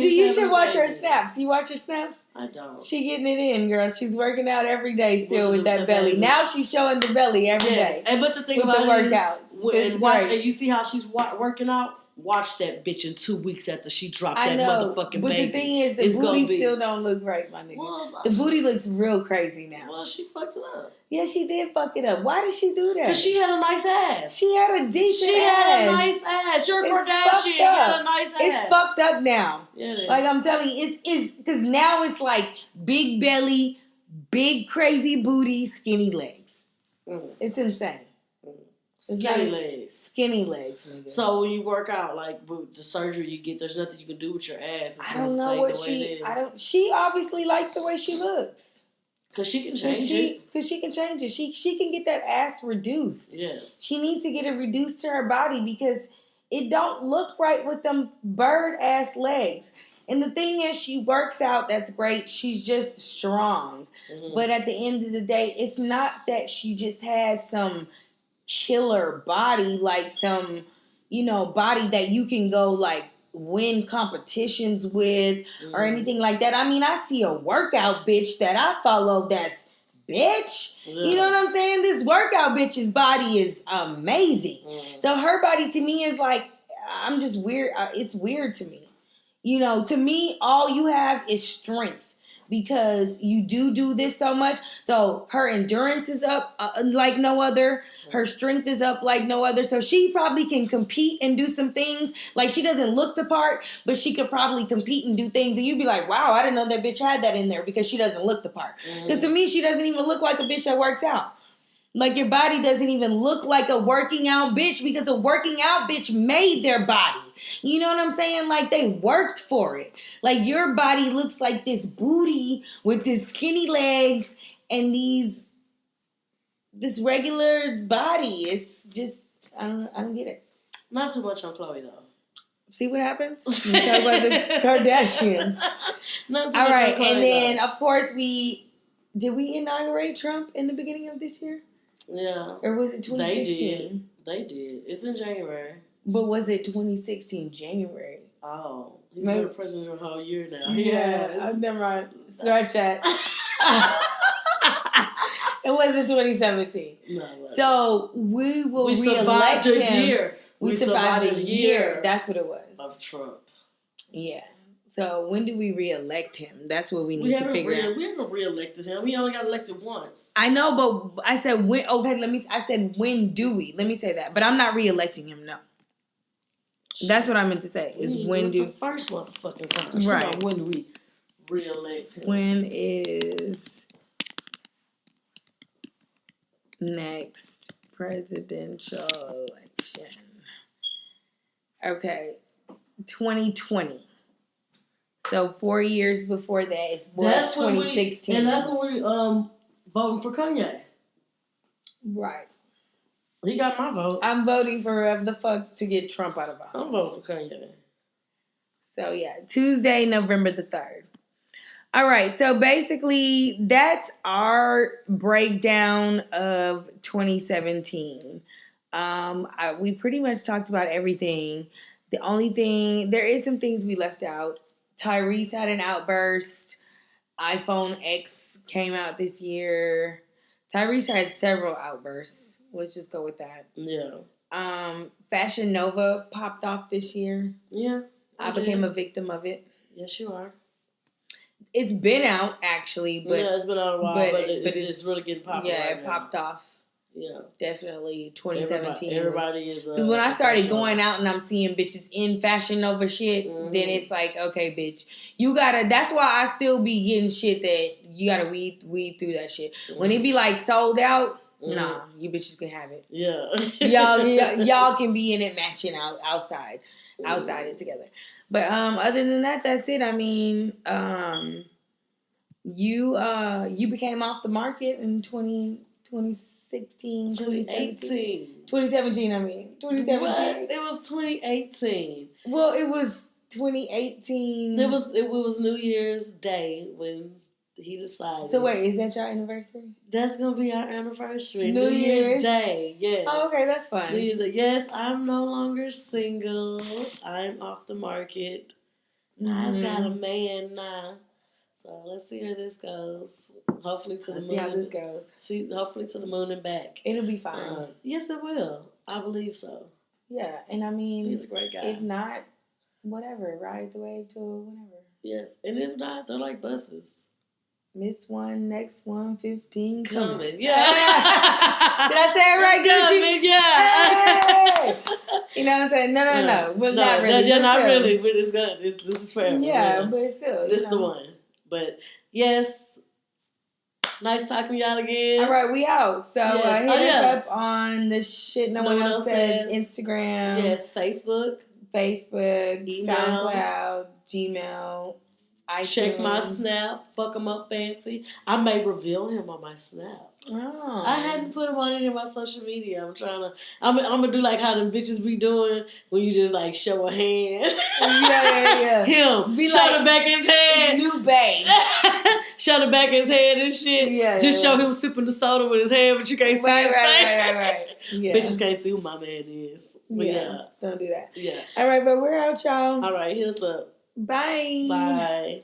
you should watch her snaps. You watch her snaps? I don't. She getting it in, girl. She's working out every day still with that belly. Now she's showing the belly every day. And but the thing with about the workout. And you see how she's working out? Watch that bitch in 2 weeks after she dropped that motherfucking but baby. The thing is, the booty still don't look right, my nigga. Well, the booty looks real crazy now. Well, she fucked it up. Yeah, she did fuck it up. Why did she do that? Because she had a nice ass. She had a decent ass. She had a nice ass. You're Kardashian. You had a nice ass. It's fucked up now. Yeah, it is. Like I'm telling you, it's because now it's like big belly, big crazy booty, skinny legs. It's insane. Skinny legs. Skinny legs, nigga. So when you work out, like with the surgery you get, there's nothing you can do with your ass. It's I don't know what she obviously likes the way she looks. Because she can change it. Because she can change it. She can get that ass reduced. Yes. She needs to get it reduced to her body because it don't look right with them bird ass legs. And the thing is, she works out. That's great. She's just strong. Mm-hmm. But at the end of the day, it's not that she just has some killer body, like some, body that you can go like win competitions with or anything like that. I mean, I see a workout bitch that I follow that's bitch. Yeah. You know what I'm saying? This workout bitch's body is amazing. So her body to me is like, I'm just weird. It's weird to me. To me, all you have is strength. Because you do this so much. So her endurance is up like no other. Her strength is up like no other. So she probably can compete and do some things. Like she doesn't look the part, but she could probably compete and do things. And you'd be like, wow, I didn't know that bitch had that in there because she doesn't look the part. Because to me, she doesn't even look like a bitch that works out. Like your body doesn't even look like a working out bitch because a working out bitch made their body. You know what I'm saying? Like they worked for it. Like your body looks like this booty with this skinny legs and this regular body. It's just I don't get it. Not too much on Chloe though. See what happens? We talk about the Kardashians. Not too All much right, on Chloe, and then of course did we inaugurate Trump in the beginning of this year? Yeah. Or was it 2016? They did. It's in January. But was it 2016 January? Oh. He's been president the whole year now. Yeah. Never mind. Scratch that. It wasn't 2017. No. So we will re-elect him. Year. We survived a year. That's what it was. Of Trump. Yeah. So when do we re-elect him? That's what we need to figure out. We haven't re-elected him. He only got elected once. I know, but I said when. Okay, I said when do we? Let me say that. But I'm not re-electing him. No. That's what I meant to say. Is when do the first motherfucking time? Right. When do we re-elect him? When is next presidential election? Okay, 2020. So 4 years before that is 2016. And that's when we voting for Kanye. Right. He got my vote. I'm voting for whoever the fuck to get Trump out of office. I'm voting for Kanye. So yeah, Tuesday, November the 3rd. All right, so basically that's our breakdown of 2017. We pretty much talked about everything. The only thing, there is some things we left out. Tyrese had an outburst. iPhone X came out this year. Tyrese had several outbursts. Let's just go with that. Yeah. Fashion Nova popped off this year. Yeah. I became a victim of it. Yes, you are. It's been out, actually. But, yeah, it's been out a while, but it's just really getting popular. Yeah, right it popped off. Yeah. Definitely 2017. Everybody is. Because when I started going out and I'm seeing bitches in Fashion Nova shit, then it's like, okay, bitch, you gotta, that's why I still be getting shit that you gotta weed through that shit. When it be like sold out, nah, you bitches can have it. Yeah. y'all can be in it matching outside it together. But other than that, that's it. I mean, you became off the market in 2018. 2017, I mean. 2017. What? It was 2018. Well, it was 2018. It was New Year's Day when He decided. So wait, is that your anniversary? That's gonna be our anniversary. New Year's Day. Yes. Oh, okay, that's fun. New Year's Day. Yes, I'm no longer single. I'm off the market. I've got a man now. So let's see where this goes. Hopefully to the moon. See how this goes. Hopefully to the moon and back. It'll be fine. Yes, it will. I believe so. Yeah, and I mean, he's a great guy. If not, whatever, ride the wave till whenever. Yes, and if not, they're like buses. Miss one, next one, 15 coming. Yeah. Did I say it right, Gucci? Yeah. Hey! You know what I'm saying? No. Well, not really. Yeah, not really, but it's good. This is forever. Yeah, but still. This is the one. But, yes. Nice talking to y'all again. All right, we out. So yes. hit us up on the shit no one else says. Instagram. Yes, Facebook, email. SoundCloud, Gmail, iTunes. Check my Snap. Fuck him up fancy. I may reveal him on my Snap. Oh. I hadn't put him on any of my social media. I'm gonna do like how them bitches be doing when you just like show a hand. Yeah. Him. Be show like, the back of his head. New babe. Show the back of his head and shit. Yeah. Just show him sipping the soda with his hand, but you can't see his face. Right. Yeah. Bitches can't see who my man is. But yeah. Don't do that. Yeah. All right, but we're out, y'all. All right, hit us up. Bye. Bye.